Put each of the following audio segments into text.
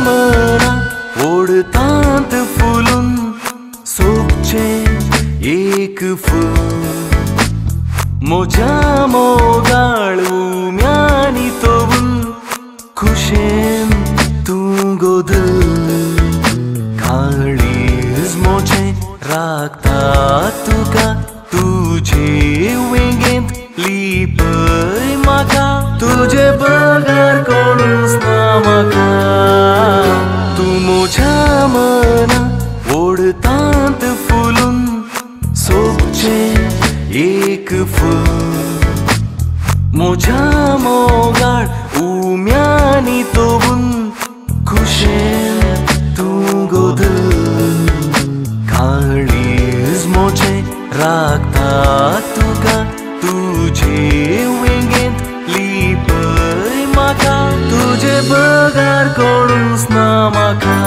मना ओढतांत फुलून सोबचे एक फूल मोजा मोगाळ उम्यानी तोवून खुशेन तूं गोदल काळीज मोचे राखता तुका तुझे वेंगेंत लिपय म्हाका तुझे बगार कोणूच ना म्हाका तूं म्हज्या मना ओढतांत फुलून सोबचे एक फूल मोजा मोगाळ उम्यानी तोवून खुशेन तूं गोदल काळीज मोचे राखता तुका तुझे वेंगेंत लिपय म्हाका तुझे बगार कोणूच ना म्हाका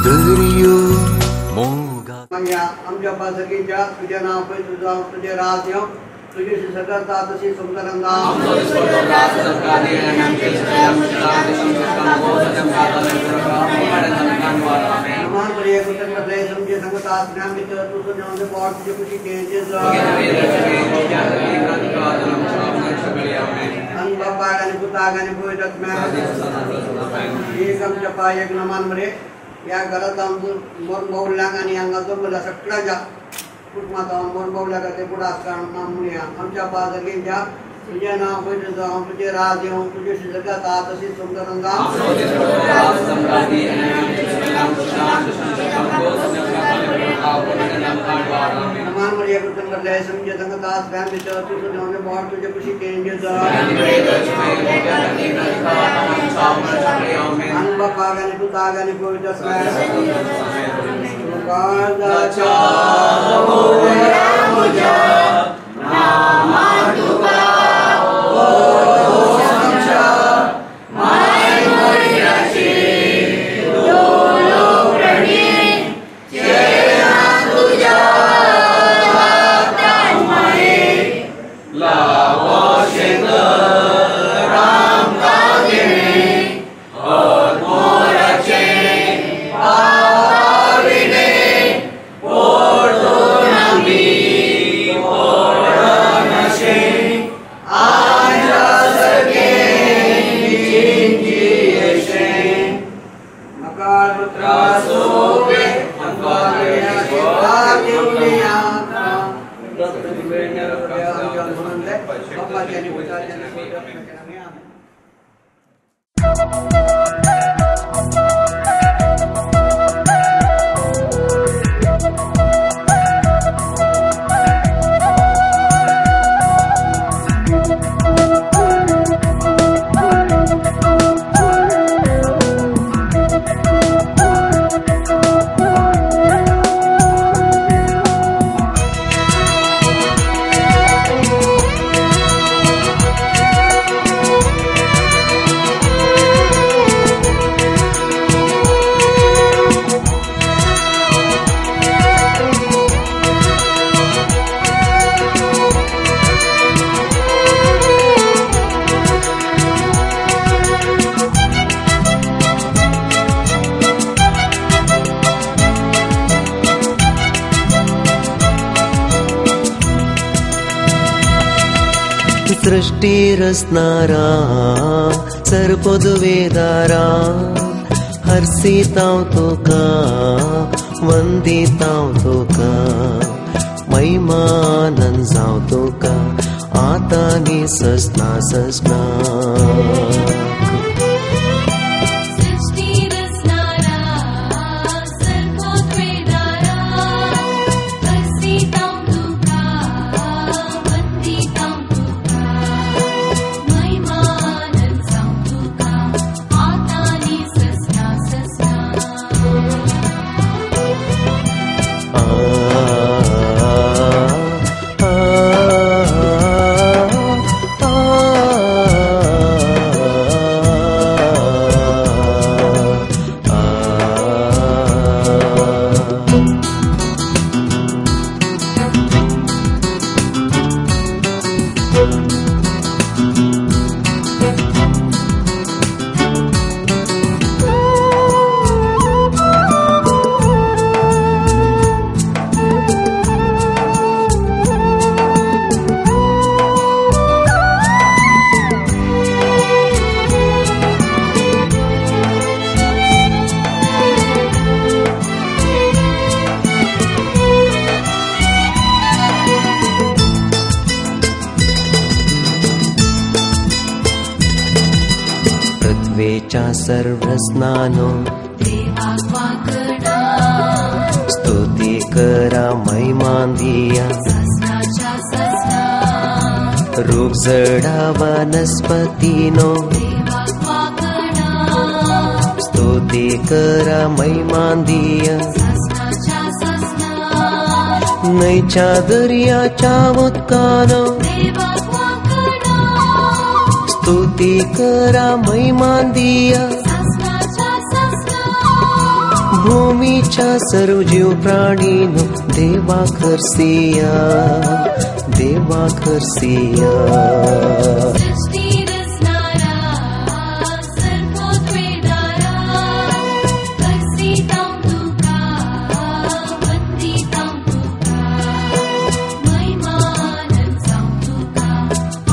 दर्यो मोगा आमच्या पासकीच्या तुझे नाव पै तुझं तुझे राज येऊ तुझी सगळता तशी सुंदरंगा नमान प्रिय कुटुंब बदले समझे संगता ज्ञान मित्र तू सुन हमसे बहुत तुझे खुशी के अन बाबा गाने पुता गाने कोई रत में एक हम जपा एक नमान मरे या घरात आमचं मोर बाऊलांग आणि अंगाचो मला सगळ्या कुटुंबात मोर बाऊला का ते पुढे असताना आमच्या पासकीच्या तुझे नाव पै तुझं तुझे राज येऊ तुझी सगळता तशी सुंदरंगा नमान मरिया कुटुंब बदले समझे संगता ज्ञान मित्र तू सुन हमसे बहुत तुझे खुशी के अन बाबा गाने पुता गाने कोई दस सृष्टि रचनारा सर्वोदवेदारा हर्षितां तुका वंदितां तुका महिमानंद जावं तुका आतांनी ससना ससना वेचा सर्वस्नानो देवाक वाकडा स्तुती करा महिमान दिया सस्नाच्या सस्ना रूप जडा वनस्पतीनो देवाक वाकडा स्तुती करा महिमान दिया सस्नाच्या सस्ना नैच्या दर्याच्या उदकानो देवाक वाकडा स्तुती करा महिमान दिया सस्नाच्या सस्ना भूमीच्या सर्व जीव प्राणीनो देवा खरसिया देवा खरसिया सृष्टी रचणारा सर्वोत वेदारा करसी ताम तुका वंदी ताम तुका महिमानन जाम तुका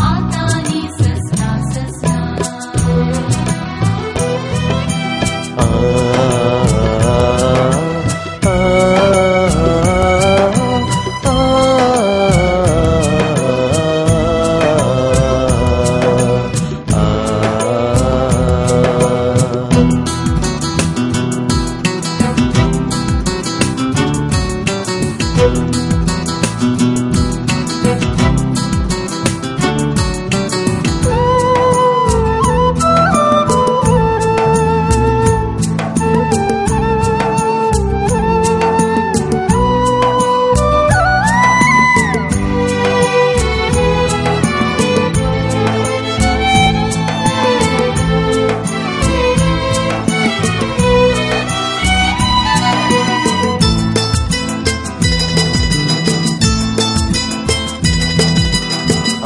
आतानी सस्ना सस्ना आ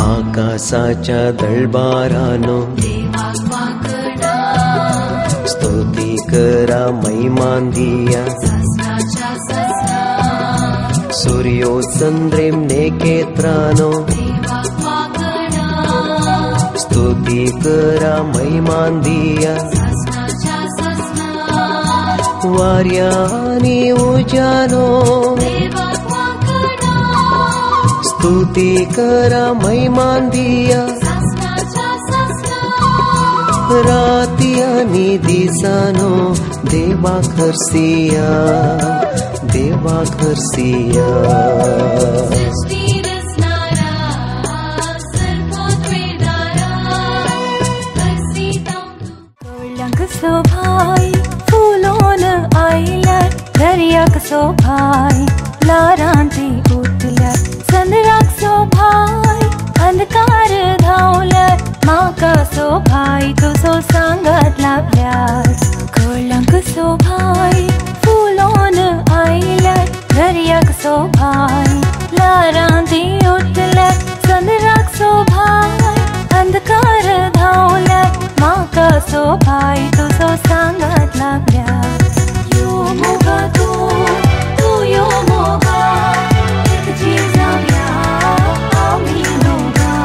आकाशाच्या दळबारानो देवाक वाकडा स्तुती करा महिमान दिया सस्नाच्या सस्ना सूर्यो चंद्रेम नेकेत्रानो देवाक वाकडा स्तुती करा महिमान दिया सस्नाच्या सस्ना वार्या आणि उजानो देवाक वाकडा स्तुती करा महिमान दिया सस्नाच्या सस्ना राती आणि दिसानो देवा खरसिया देवा खरसिया सृष्टी रचणारा सर्वोत वेदारा करसी ताम तुका सोभाई फूलोन आईल्या दर्याक सोभाई लारांती उठल्या चंद्राक सोभाई अंधकार धावल्या माका सोभाई तुझो सांगात लाभल्यास कळंक सोभाई फूलोन आईल्या दर्याक सोभाई लारांती उठल्या चंद्राक सोभाई अंधकार धावल्या माका सोभाई तुझो सांगात लाभल्यास यो मोगा तू यो मोगा एक जीव जाऊया आम्ही दोघा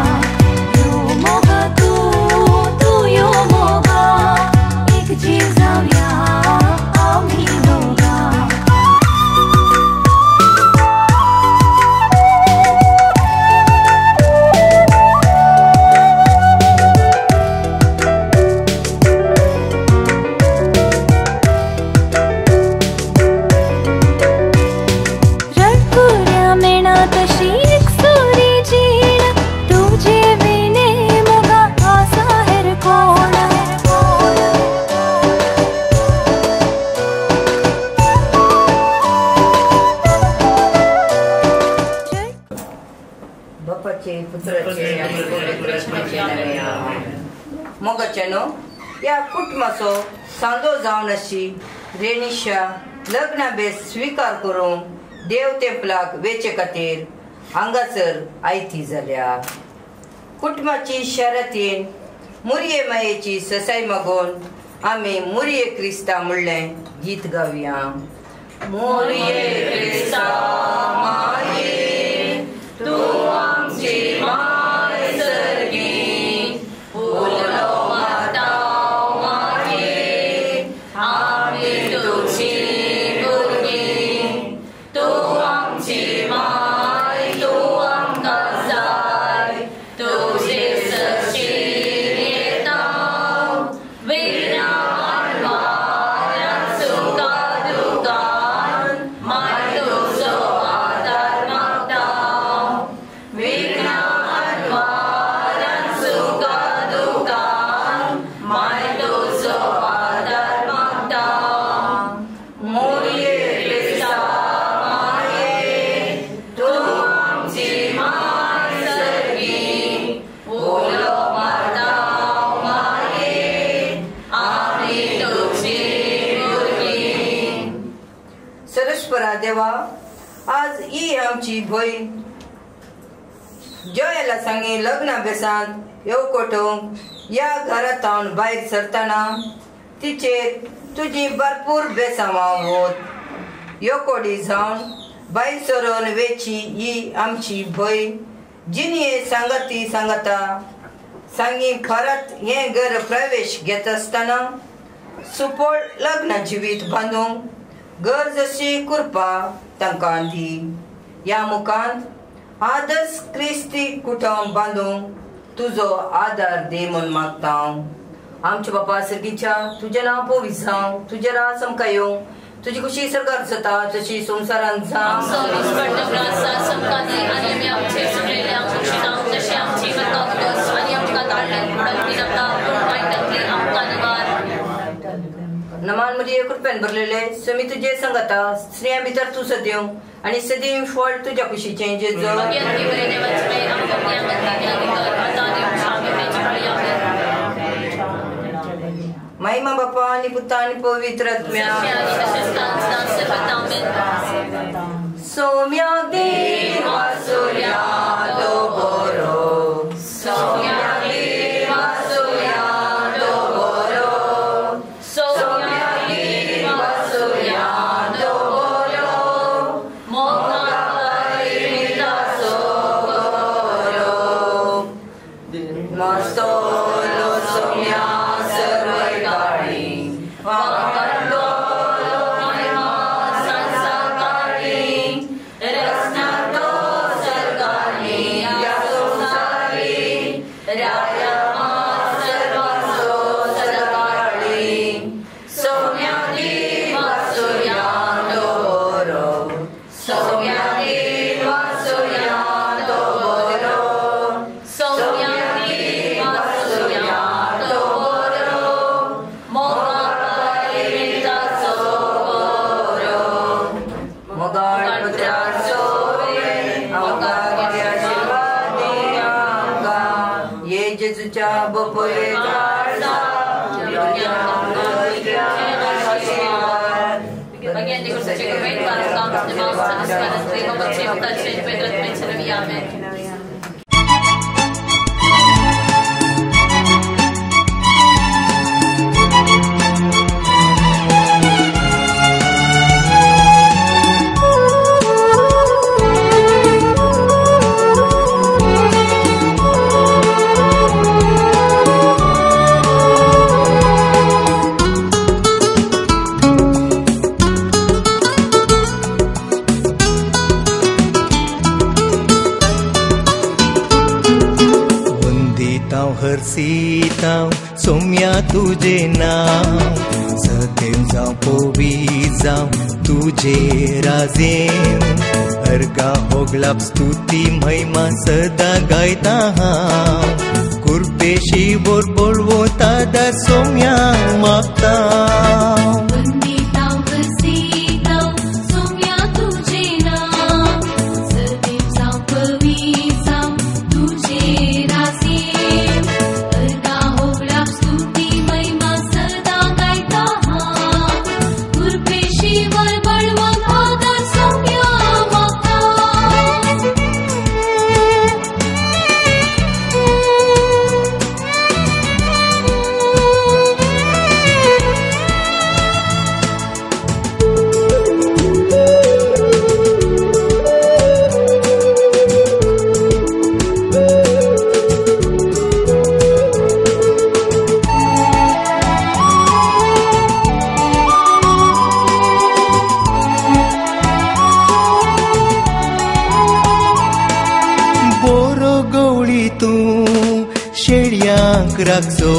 यो मोगा तू यो मोगा एक जीव जाऊया आम्ही दोघा रडकुऱ्या मेणा तशी एक सोरी जीण तुझे विने मोगा आसा हेर कोण बापाचे पुत्राचे आणि कृष्णाचे नावे आमेन. मोगाचेनो या कुटुंबाचो सांदो जावन अशी रेणीशा लग्ना बेस स्वीकार करून देव तेंपलाक वेचे खातीर हांगासर आयती जाल्या. कुटुंबाची शर्यतीन मुरये मायेची ससाय मागून आमी मुरये क्रिस्ता म्हणलें गीत गावया. मुरये क्रिस्ता माये तू आमची माय सर्गी फुललो माताव माये आमी तुझी भुरगीं तू आमची माय तू आमकां जाय तुझे सशीर येता वेद आमची भयण जयाला सांगे लग्नाभ्यासांत येवकोटोंक या घरांत भायर सरतना तिचेर तुजी भरपूर बेसांवां वत येवकोडी जावन भायर सरोन वेची ही आमची भयण जिने सांगती सांगता सांगी परत हे घर प्रवेश घेत असताना सुपोळ लग्न जिवीत बांदूंक घर जशी कुरपा तांकां दी या मुखांत आदर्श क्रिस्ती कुटुंब बांदूंक तुजो आदार दे म्हूण मागता हांव. आमचे बापा सर्गीच्या तुजें नांव पवित्र जावं, तुजें राज आमकां येवं, तुजी खुशी सरकार जाता तशी संवसारांत जावं. नमान मरिये कृपेन भरलेले समी तुझे संगता स्त्रियां भितर तू सदैव आणि सदैव फळ तुझ्या खुशीचे जेजो. महिमा बापा आणि पुता आणि पवित्र आत्म्या सौम्या देवा सोया दो बरो सौम्या देवा सोया दो बरो सौम्या देवा सोया दो बरो मोगा सो बरो मस्तोलो सौम्या हरसीताव सौम्या तुझे नाव सदैव जाव पोवी जाव तुझे राजेव अर्गा होगलाप स्तुती महिमा सदा गायता हांव कुर्पेशी बोर बोलवो तादा सौम्या मागता. राखचो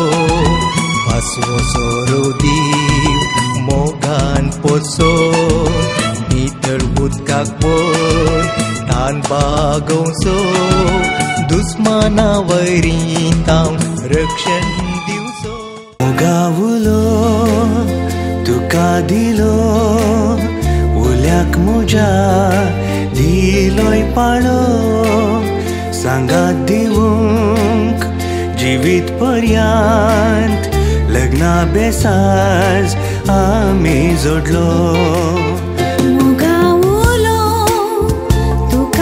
पासवो सोरो दीव मोगान पोसो नितळ उदकाक पोर तान बागोवचो दुस्माना वैरी ताव रक्षण दिवचो. मोगावुलो तुका दिलो उल्याक म्हज्या दिलोय पाळो सांगात दिवंक जीवित पर्यंत लग्ना बेसाज आमी जोडलो. मोगावुलो तुका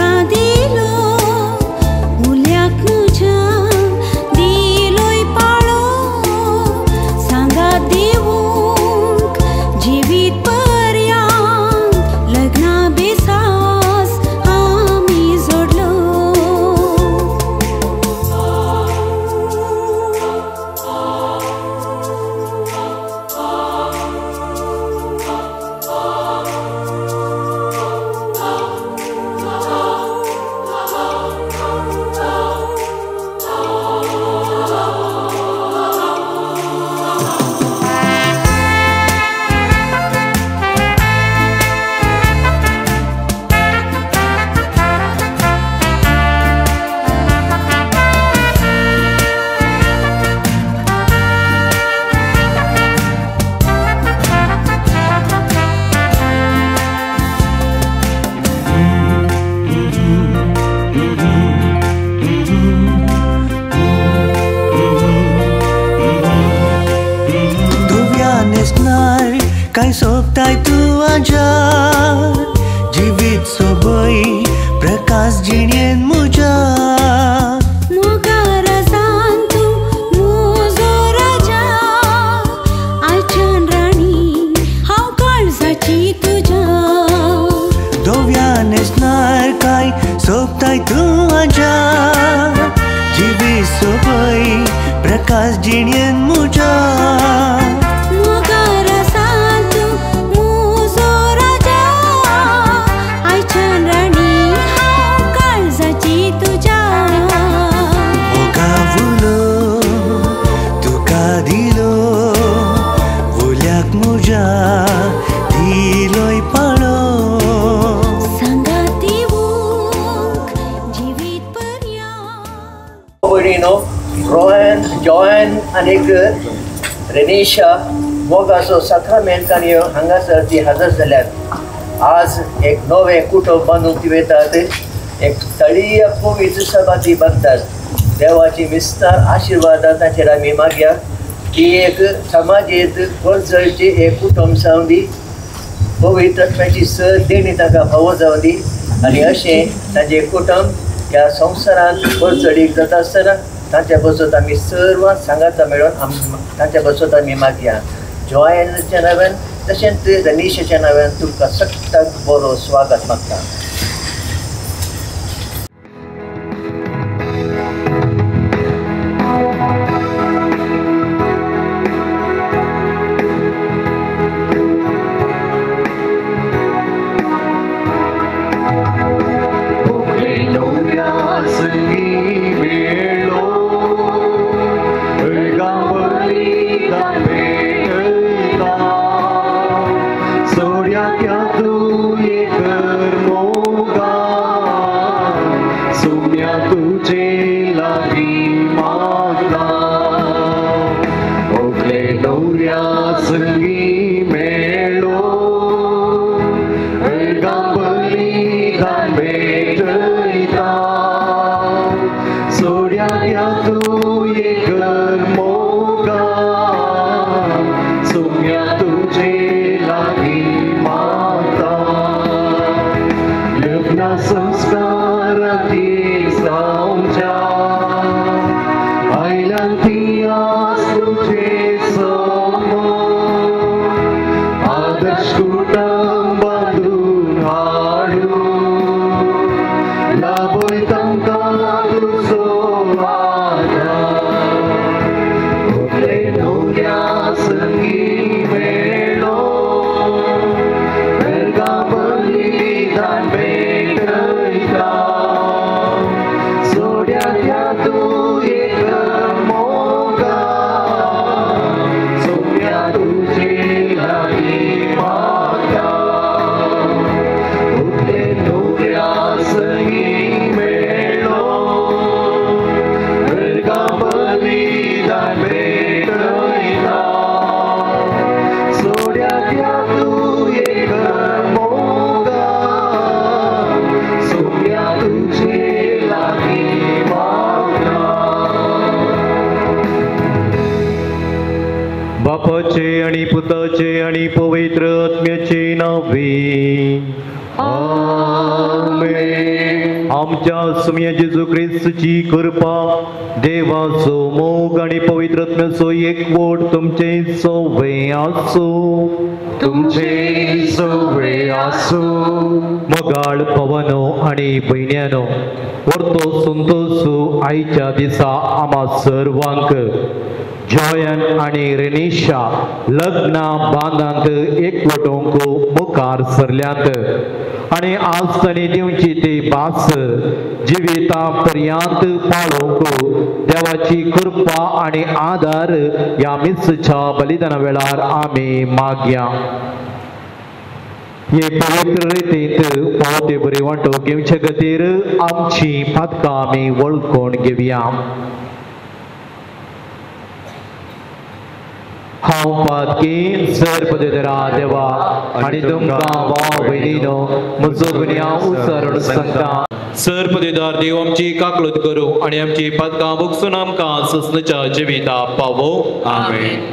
सोबताय तूं आजा जिवीत सोबय प्रकाश जिणेन मुजा मोगार जान तूं मुजो राजा आयच्यान राणी हांव काळजाची तुज्या दोव्या नेसणार काय सोबताय तूं आजा जिवीत सोबय प्रकाश जिणेन मुजा मोगार जान तूं मुजो राजा आयच्यान राणी हांव काळजाची तुज्या मोगावुलो तुका दिलो वोल्याक मुजा दिलोय पाळो संगाती बूक जिवीत पर्यंत भयणीनो जॉयन आनीक रेनिशा मोगाचो साक्रामेंतांनी हांगासर ती हजर जाल्यात आज एक नवें कुटुंब बांदून ती वयतात एक तळीय पवित्र सभा ती बांदतात देवाची विस्तार आशिर्वाद ताचेर आमी मागया की एक समाजीत वर्सळची एक कुटुंब जावं दी पवित्र आत्म्याची सर देणी ताका फावो जावं दी आनी अशें ताचें कुटुंब ह्या संवसारांत वर्सळीक जाता आसतना तांच्या बसत आमी सर्व सांगाता मेळोन तांच्या बसत आमी मागया जॉयनाच्या नांवान तशेंच रनीशाच्या नांवान तुमकां सगळ्यांक बरो स्वागत मागता बापाचे आणि पुताचे आणि पवित्र आत्म्याचे नावे आमेन. आमच्या सुम्या जेजू ख्रिस्ताची कृपा देवाचो मोग आणि पवित्र आत्म्याचो एकवट तुमचे सगळे आसो मोगाळ पवनो आणि भयण्यानो वर्तो संतोषू आयच्या दिसा आम्हा सर्वांक जॉयन आणि रेनिशा लग्न बांधांत एकवटोंक मुखार सरल्यांत आणि आज तांणी दिवची ती भास जिविता पर्यंत पाळोवंक देवाची कृपा आणि आदार ह्या मिसच्या बलिदाना वेळार आमी मागया. हे पवित्र रितींत पावते बरे वांटो घेवचे खातीर आमची पातकां आमी वळखून घेवया. हांव पातकी सरपदेरा देवा आनी तुमकां भाव भयणीनो म्हजो गुन्यांव उसरण सांगता. सरपदेदार देव आमची काकळूत करूं आनी आमची पातकां भोगसून आमकां ससणच्या जिविता पावो. आमेन.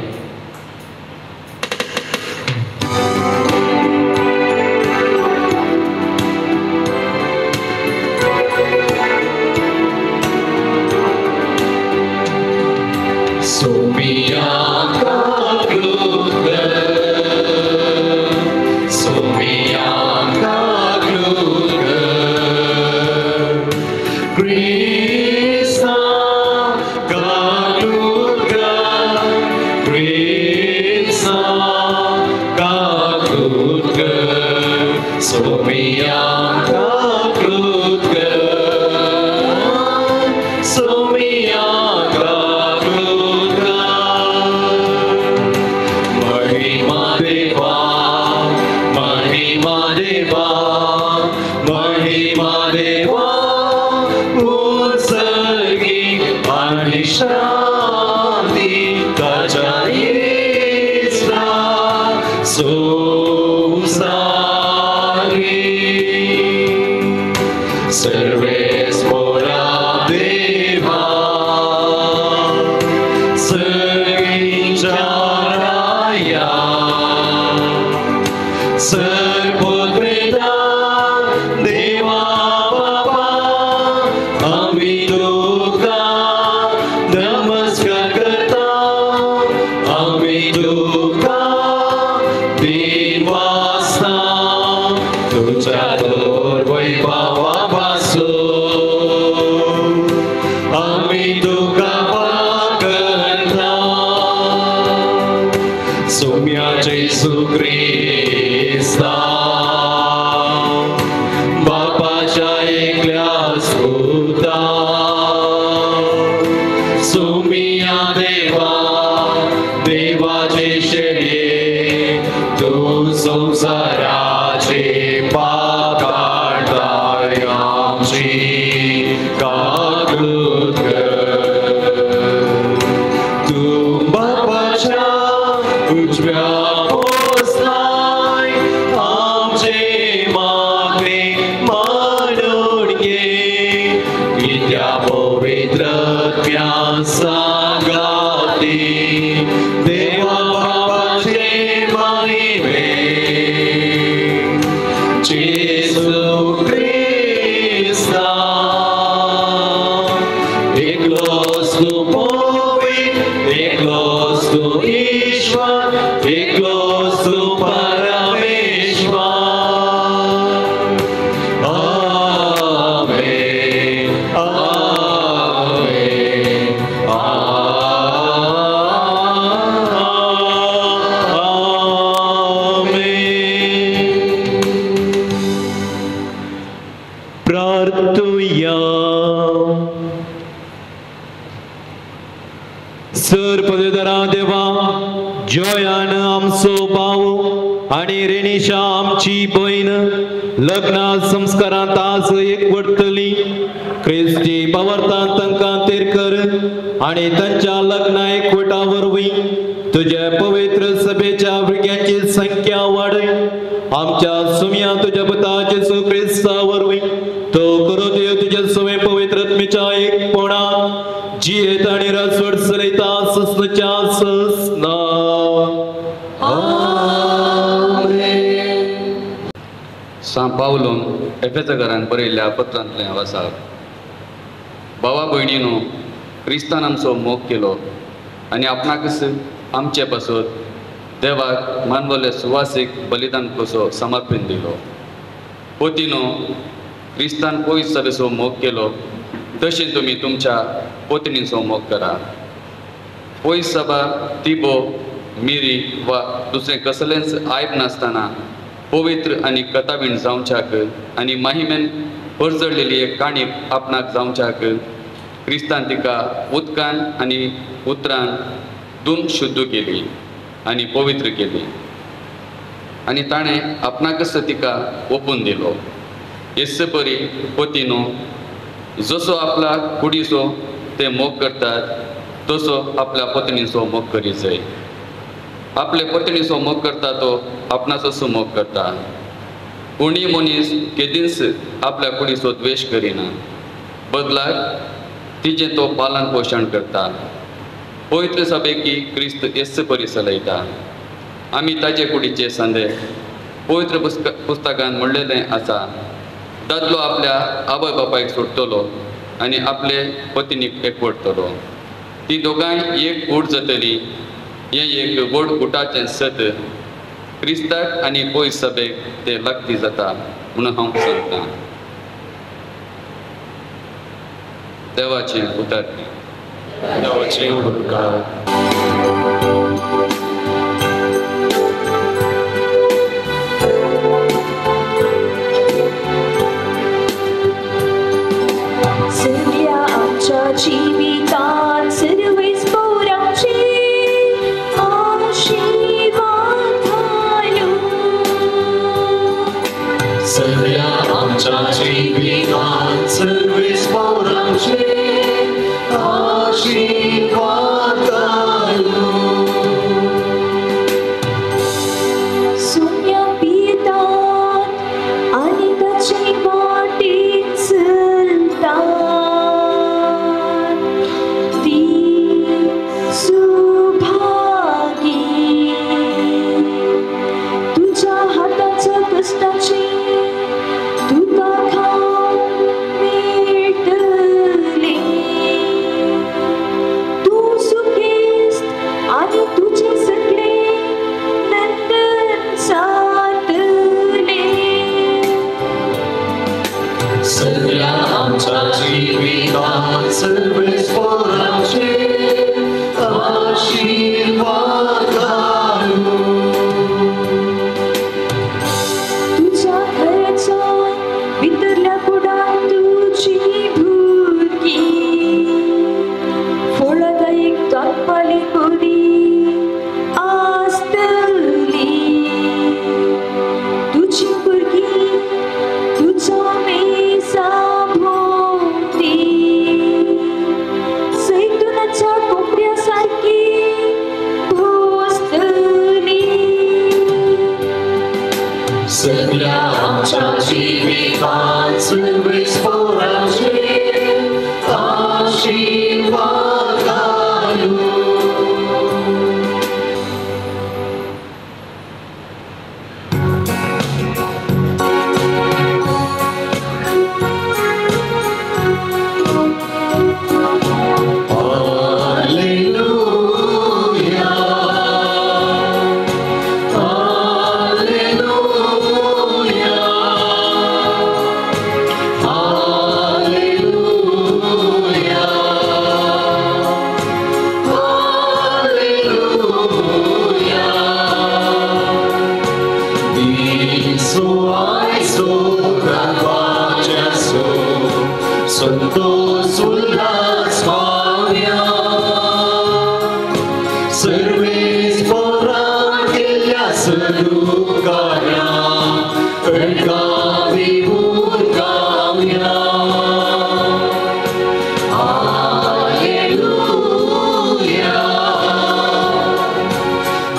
Krishna Kaklutka Krishna Kaklutka Somia Kaklutka Somia Kaklutka Mahima Deva Mahima Deva Mahima Deva Utsagi Anishanti Kajaisra Susari Sarvespora Deva Sarginjaraya Sarpodveda Deva Baba Amituka Namaskar Karta Amituka Dinvasta Tuja Vaibhava Vasu Amituka Vakarta Somya Jesu Krista Bapaच्या एकल्या सुता सोमिया देवा देवाचे शेळे तू संसाराचे पाप काढताय आमची काकृत तू बापाच्या उजव्या पोचलाय आमचे मागणे मानून घे विद्या पवित्र सांगाती देवा बापाचे महिमे जेसू ख्रिस्ता एकलोच तू पवित्र एकलोच तू ईश्वर एकलोच तू परमेश्वर आमेन आमेन प्रार्थूया सरपदेदरा देवा जयान आमचो भाव आणि रेणीशा आमची बहीण लग्ना संस्कारांत आज एकवटतली ख्रिस्ती पावर्तांत तांकां तेर कर आणि तांच्या लग्ना एकवटा वरवीं तुझ्या पवित्र सभेच्या भुरग्यांची संख्या वाडय आमच्या सुम्या तुझ्या पुता जेसू ख्रिस्ता वरवीं तो करो देव तुझ्या सवे पवित्रत्मेच्या एकपणान जियेत आणि राजवट चलयता ससनच्या ससना सा पावलोन एफेसकारांक बरयल्ल्या पत्रांतलें वाचप भावा भयणीनो क्रिस्तान आमचो मोग केलो आनी आपणाकच आमचे पासून देवाक मानवले सुवासीक बलिदान कसो समर्पण दिलो पोतीनो क्रिस्तान पयस सभेचो मोग केलो तशें तुमी तुमच्या पोतणीचो मोग करा पयस सभा तिबो मिरी वा दुसरें कसलेंच आयब नासतना पवित्र आनी कथावीण जावच्याक आनी महिमेन परजळलेली एक काणीक आपणाक जावच्याक क्रिस्तान तिका उदकान आनी उतरान धुवन शुद्ध केली आनी पवित्र केली आनी ताणें आपणाकच तिका ओपून दिलो येस परी पोतीनो जसो आपला कुडीचो ते मोग करतात तसो आपल्या पत्नीचो मोग करी जाय आपले पत्नीचो मोग करता तो आपणाचो मोग करता कोणी मनीस केदींच आपल्या कुडीचो द्वेष करिना बदलाक तिचें तो पालन पोषण करता पवित्र सभेकी क्रिस्त येस परी चलयता आमी ताचे कुडीचे संदेह पवित्र पुस्तकान म्हणलेलें आसा दादलो आपल्या आवय बापायक सोडटलो आनी आपले पत्नीक एकवटतलो ती दोगांय एक कूड जातली हें एक व्हड गुटाचें सत क्रिस्ताक आनी पयस सभेक ते लागती जाता म्हणून हांव सांगता देवाचे उदारणी. देवाचे उपकार. सगळ्या आमच्या जीवितात सर्वेच पौरांचे आशीर्वाद घालू. सगळ्या आमच्या जीवितात सर्वेच पौरांचे आशीर्वाद घालू. सोन्या पितात आणि त्याचे वाटेत चलतात ती सुभागी. तुझ्या हाताच्या कष्टाचे तुका खाऊन मिळतले. तू सुखेस आणि तुझे सगळे नंदन साधले. सगळ्या आमच्या जीवितात सर्वेच पौरांचे आशीर्वाद घालू. तुझ्या घराच्या वितरल्या कुडात तुझी भुरगी फळदायक तात्पाली बरी आसतली. तुझी भुरगी तुझ्या मेसा भोवती सैतुनाच्या कोपऱ्यासारखी भोसतली. सगळ्या आमच्या जीवितात सर्वेच पौरांचे आशीर्वाद घालू. संतोष उल्हास पावया सर्वेच पौराण केल्या सरुकार्या गावी गाव्या. Hallelujah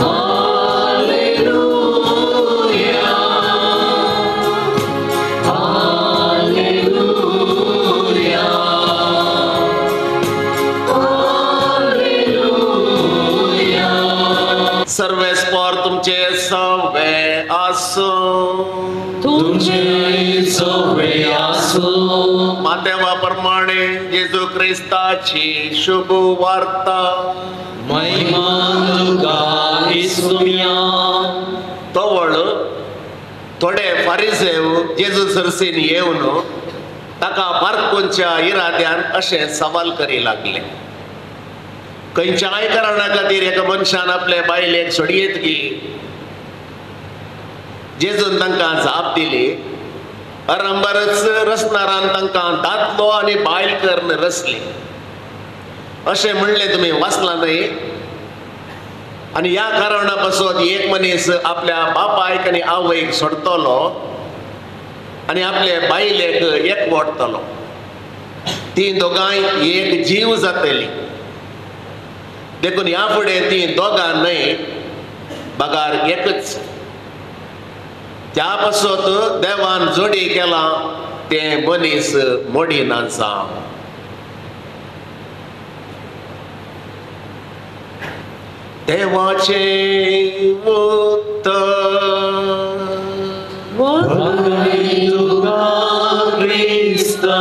hallelujah hallelujah hallelujah. सर्वेस पर तुमचे सवे आसो तुमचे सवे आसो. माध्यमाप्रमाणे जेजू ख्रिस्ताची शुभ वार्ता. महिमा तुका ख्रिस्तुया. तवळ थोडे फारिसेव जेजू सरसीन येवन ताका बारकोनच्या इराद्यान अशे सवाल करी लागले. खंयच्याय कारणा खातीर एका मनशान आपले बायलेक सोडयेत की जेजून तांकां जाप दिली. अरंबरच रचणारान तांकां दादलो आनी बायल करून रचली अशें म्हणलें तुमी वाचलां न्हय. आनी ह्या कारणा पासून एक मनीस आपल्या बापायक आनी आवयक सोडतलो आनी आपले बायलेक एकवटतलो. ती दोगांय एक जीव जातली. देखून ह्या फुडें ती दोगां न्हय बगार एकच. त्या पासून देवान जोडी केला ते मनीस मोडिना जावं. देवाचे ख्रिस्ता.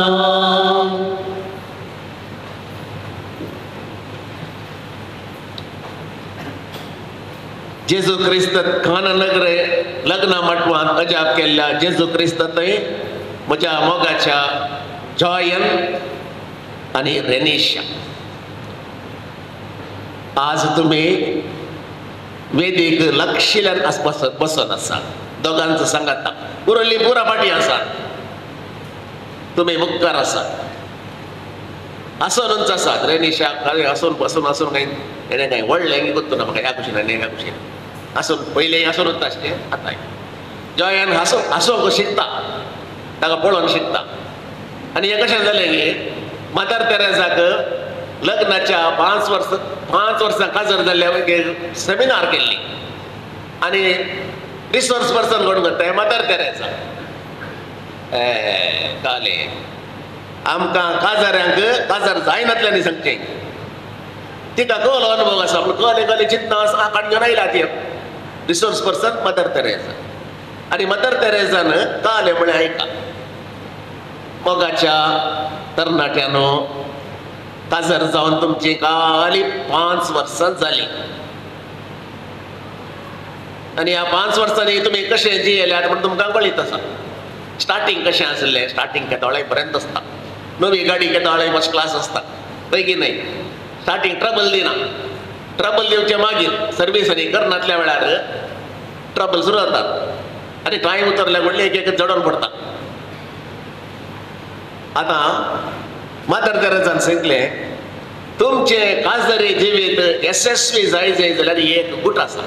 जेजू क्रिस्त खाना नगरे लग्ना मटवांत अजाप केल्ल्या जेजू क्रिस्त थंय म्हज्या मोगाच्या जॉयन आणि रेनिशा. आज तुम्ही वेदीक लक्षिल्यान बसत आसा, दोगांचं सांगाता उरली पुरा पाटी आसा, तुम्ही मुक्कार आसात, आसोनूच आसात. रेनिशा आसून बसून आसून काही हेणे काही व्हडलें करतो ना, म्हाका ह्या कुशीन आनी ह्या कुशीन आसून पयलें आसूनच आसलें, आतां जॉयान हांसोंक शिकता, ताका पळोवन शिकता. आनी हें कशें जालें की मदर तेरेसाक लग्नाच्या 5 वर्सां काजर जाल्ल्या सेमिनार केल्ली आनी रिसोर्स पर्सन कोण करता, मदर तेरेसा. कळ्ळें आमकां काजऱ्यांक काजर जायनातल्यानी सांगचें. तिका कळलो अनुभव आसा, पूण कळ्ळें चिंतना काण घेवन आयला ती रिसोर्स पर्सन मदर तेरेसा. आनी मदर तेरेसान कळ्ळें म्हळें आयका, मोगाच्या तरणाट्यानो काजर जावन तुमची खाली 5 वर्सां जाली आनी ह्या 5 वर्सांनी तुमी कशें जियेल्यात म्हण तुमकां कळीत आसा. स्टार्टींग कशें आसलें, स्टार्टींग केदोळें पर्यंत आसता, नवी गाडी केदोळें फर्स्ट क्लास आसता, पैकी न्हय. स्टार्टींग ट्रबल दिना, ट्रबल दिवचे मागीर सर्विसांनी करनातल्या वेळार ट्रबल सुरू जातात आनी टायम उतरल्या म्हणलें एक जडोन पडटा. आतां मदर तेरेसान सांगलें तुमचे काजरी जिवीत यशस्वी जायचें जाल्यार एक गूट आसा.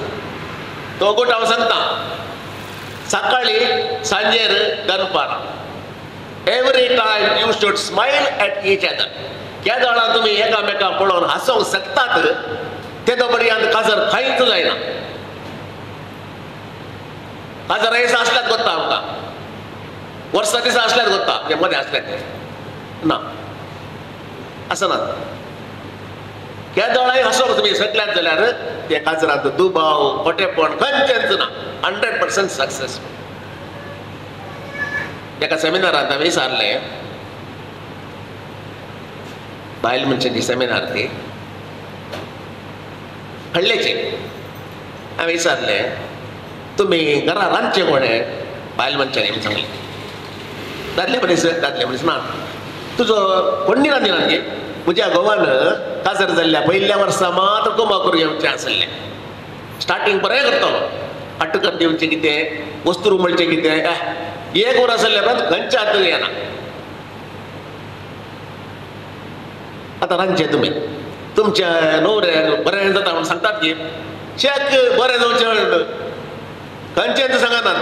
तो गूट हांव सांगता, सकाळी सांजेर दनपारां every time you should smile at each other. केदोळां तुमी एकामेकां पळोवन हांसोंक शकतात तेदो पर्यंत काजर खंयच जायना. काजर दिसा आसल्यात कोत्ता आमकां, वर्सां दिसा आसल्यात कोत्ता, म्हणजे मदें आसल्यात ना, आसनात. केदोळांय हांसोंक तुमी शकल्यात जाल्यार त्या काजरांत दुबाव खोटेपण खंयचेंच ना, 100% सक्सेसफूल. एका सेमिनारांत हांवें विचारलें, बायल मनशांची सेमिनार ती हळ्ळेची. हांवें विचारलें तुमी घरा रांदचें कोणें, बायल मनशांनी सांगलें दादले मनीस ना, तुजो कोणी रांदिना न्ही. म्हज्या घोवान काजर जाल्ल्या पयल्या वर्सा मात्र कुंभाकूर येवचें आसलें. स्टार्टींग बरें करतलो, अटकर दिवचें कितें, वस्तू रुमळचें कितें, एक वर आसल्यार खंयच्या हातूंत येना. आतां रांदचें तुमी, तुमच्या न्हवऱ्याक बरें जाता म्हूण सांगतात की शेक बरें जावचें खंयचेंच सांगनात.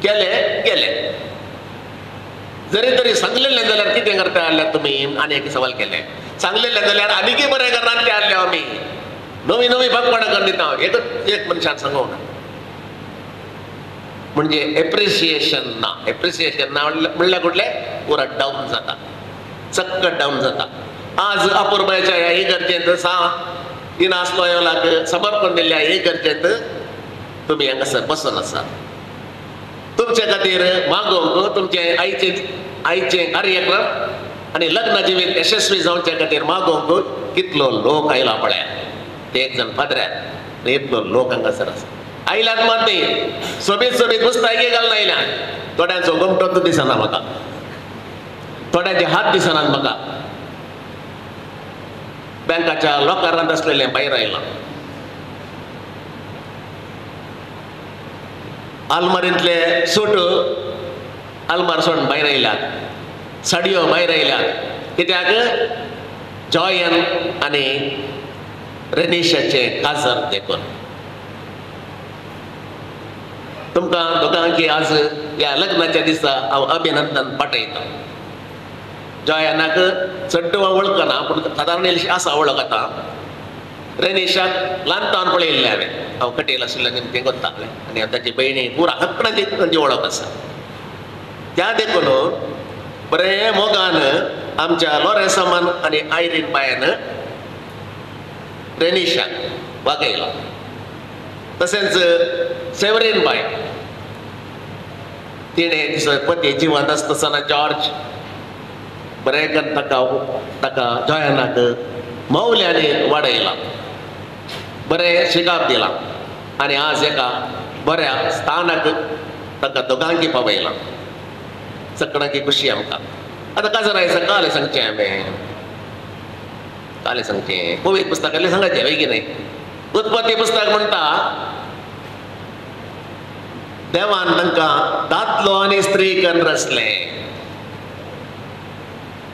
गेले जरी तरी सांगलेलें जाल्यार कितें करता जाल्यार तुमी, आनी एक सवाल केले, सांगलेलें जाल्यार आनीकय बरें करना ते हाडले आमी, नवी नवी भागपणां करून दिता. एक मनशान सांगूंक ना, म्हणजे एप्रिसिएशन ना. एप्रिसिएशन ना म्हणल्यार कुठलें पुरा डाऊन जाता, चक्क डाऊन जाता. आज अपूर्बाच्या ह्या इगर्जेंत इनासलो येवलाक समर्पण दिल्ल्या इगर्जेंत तुमी हांगासर बसून आसात. तुमचे खातीर मागोवंक तुमचे आईचे कार्यक्रम आनी लग्न जिवीत यशस्वी जावचे खातीर मागोवंक कितलो लोक आयला पळयात. ते एक जण फादऱ्यात, इतलो लोक हांगासर आसा. आयल्यात मात न्ही, सोबीत बुस्तायकी घालून आयल्यात. थोड्यांचो घुमटोच दिसना म्हाका, थोड्यांचे हात दिसनात म्हाका. बँकाच्या लॉकरांत आसलेलें भायर आयलां, आलमारींतले सूट आलमार सोडून भायर आयल्यात, साडयो भायर आयल्यात. कित्याक जॉयन आनी रेनिशाचे काजर देखून. तुमकां दोगांकी आज ह्या लग्नाच्या दिसा हांव अभिनंदन पाठयता. जॉयनाक चड्ड वळखना, पूण सादारण इल्लीशी आसा वळख. आतां रेनिशाक ल्हानपणान पळयल्लें हांवें कटेल आशिल्लें तें करतालें, आनी ताची भयणी पुरा हक्कणाची तांची वळख आसा. त्या देखून बरें मोगान आमच्या लॉरेन्सामान आनी आयरीन बायन रेनिशाक वागयला. तशेंच सेवरीन बाय, तिणें पती जिवंत आसतना जॉर्ज बरें करून ताका जॉयनाक मौल्यांनी वाडयला, बरें शिकाप दिला आनी आज एका बऱ्या स्थानाक ताका दोगांकी पावयला. सगळ्यांकी खुशी आमकां. आता कसं राहायचं काले सांगचे आम्ही काले सांगचे पवित्र पुस्तकातले सांगायचे वेगळी नाही. उत्पत्ती पुस्तक म्हणता देवान तांकां दादलो आनी स्त्री करून रचले.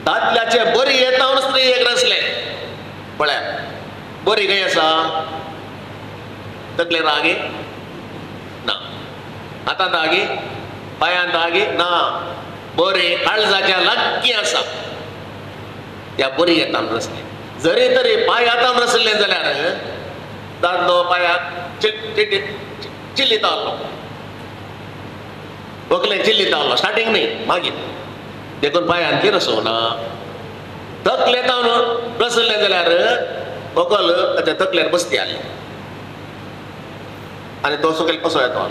दादल्याचे बरी येता स्त्री एक रचले. पळया बरी खंय आसा तकले रागी ना हातांत आगी पायांत आगी ना बरी काळजाच्या लागीं आसा त्या बरी येता रचले. जरी तरी पाय हातान रचले जाल्यार दादलो पायाक चिल्लितालो व्हंकलेक चिल्लितालो स्टार्टींग न्ही मागीर देखून पायांची रसोवना. तकले तावन रचले जाल्यार व्हंकल ताच्या तकलेर बसती आली आनी तो सकयल कसो येतो.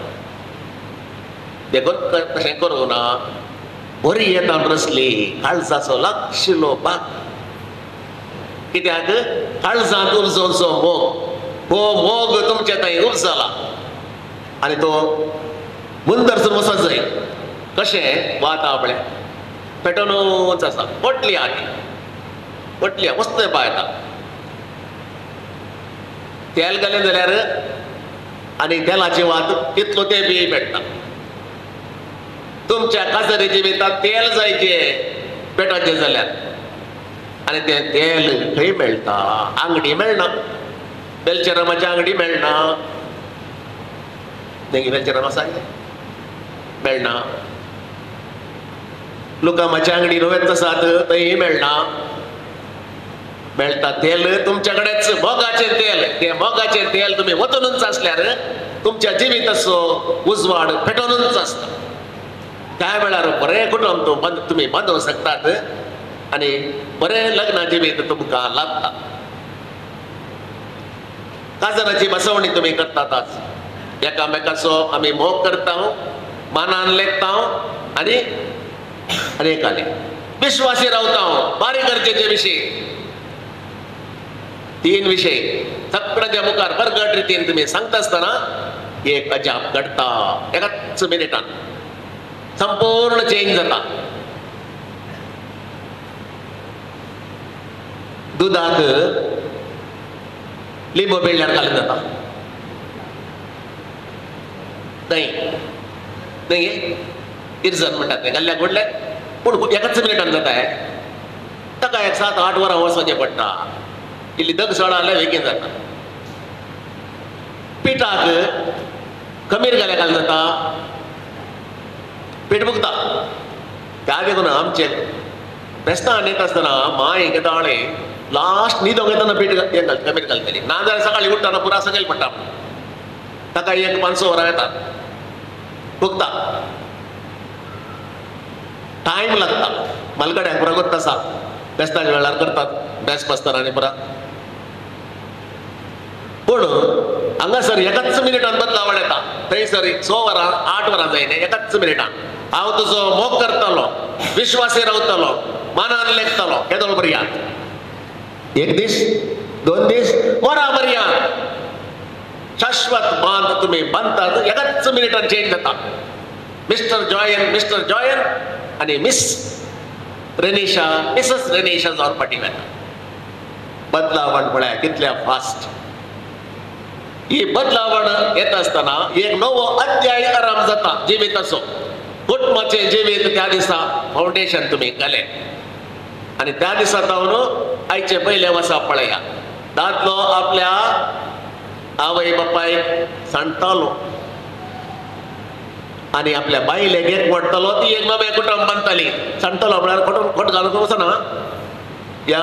देखून तशें करूं ना. बरी येता रचली काळजाचो लागशिल्लो भाग कित्याक काळजांत उलजोवचो मोग हो मोग तुमचे थंय उब जाला आनी तो मुंदरसून वचत जाय. कशें वाता आपले पेटोनूच आसा पटली आगी पटली वस्त पायता तेल घालें जाल्यार आनी तेलाची वात कितलो ते बी पेट्टा. तुमच्या काजरीच्या भितर तेल जायचे पेटोवचें जाल्यार आनी तें तेल खंय मेळटा आंगडी मेळना. बेलचेरामाची आंगडी मेळना. तेंगे बेलचेराम आसा मेळना. लुकामाच्या आंगडी रोवेत आसात थंय मेळना. मेळटा तेल तुमच्या कडेच मोगाचें तेल. तें मोगाचें तेल तुमी वतूनच आसल्यार तुमच्या जिविताचो उजवाड पेटोवनूच आसता. त्या वेळार बरें कुटुंब तुमी बांदूंक शकतात आनी बरें लग्न जिवीत तुमकां लाभता. काजराची बसवणी तुमी करतातच. एकामेकाचो आमी मोग करता मानान लेखता आनी अनेकाले विश्वासी रावता. बारी गरजेचे विशय 3 विशय सगळ्याच्या मुखार बरगट रितीन तुमी सांगता आसतना एक अजाप घडटा. एकाच मिनिटान संपूर्ण चेंज जाता. दुधाक लिंबू पिळल्यार घालून जाता न्ही इरजन म्हणटात ते घाल्ल्याक घडल्याक पूण एकाच मिनिटान जाता. ताका 7-8 वरां वचचें पडटा. इल्ली दग सोडा जाल्यार बेगीन जाता. पिठाक खमीर घाल्यार घालून जाता पीठ फुगता. त्या देखून आमचे फेस्तान येता आसतना माय घेताळे लास्ट न्हिदो घेतना पीठ खमीर घालतली नाजाल्यार सकाळीं उठ्ठाना पुरा सकयल पडटा. ताका 1-5 वरां येतात फुगता. टायम लागता. मलगड्यांक पुरा करता आसा फेस्ताच्या वेळार करतात बेस बसताना पुरा. पूण हांगासर एकाच मिनिटान बदलावड येता. थंयसर 6 वरां 8 वरां जायना एकाच मिनिटान. हांव तुजो मोग करतलो विश्वासी रावतलो मानान लेखतलो केदोळ पर्यंत. 1 दीस 2 दीस वरां पर्यंत शाश्वत बांद तुमी बांदतात. एकाच मिनिटान चेंज जाता. मिस्टर जॉयन आनी मिस रेनिशा मिसेस रेनिशा जावन फाटीं येता. बदलावण पळय कितल्या फास्ट. ही बदलावण येता आसतना एक नवो अध्याय आराम जाता जिविताचो. कुटुंबाचे जिवीत त्या दिसा फावंडेशन तुमी घाले आनी त्या दिसा तावन आयचे पयले वर्सा पळया दादलो आपल्या आवय बापायक सांडटालो आनी आपल्या बायलेक एक व्हरतलो. ती एक नवें कुटुंब बांदताली. सांडटलो म्हळ्यार खोट घालूंक वचना या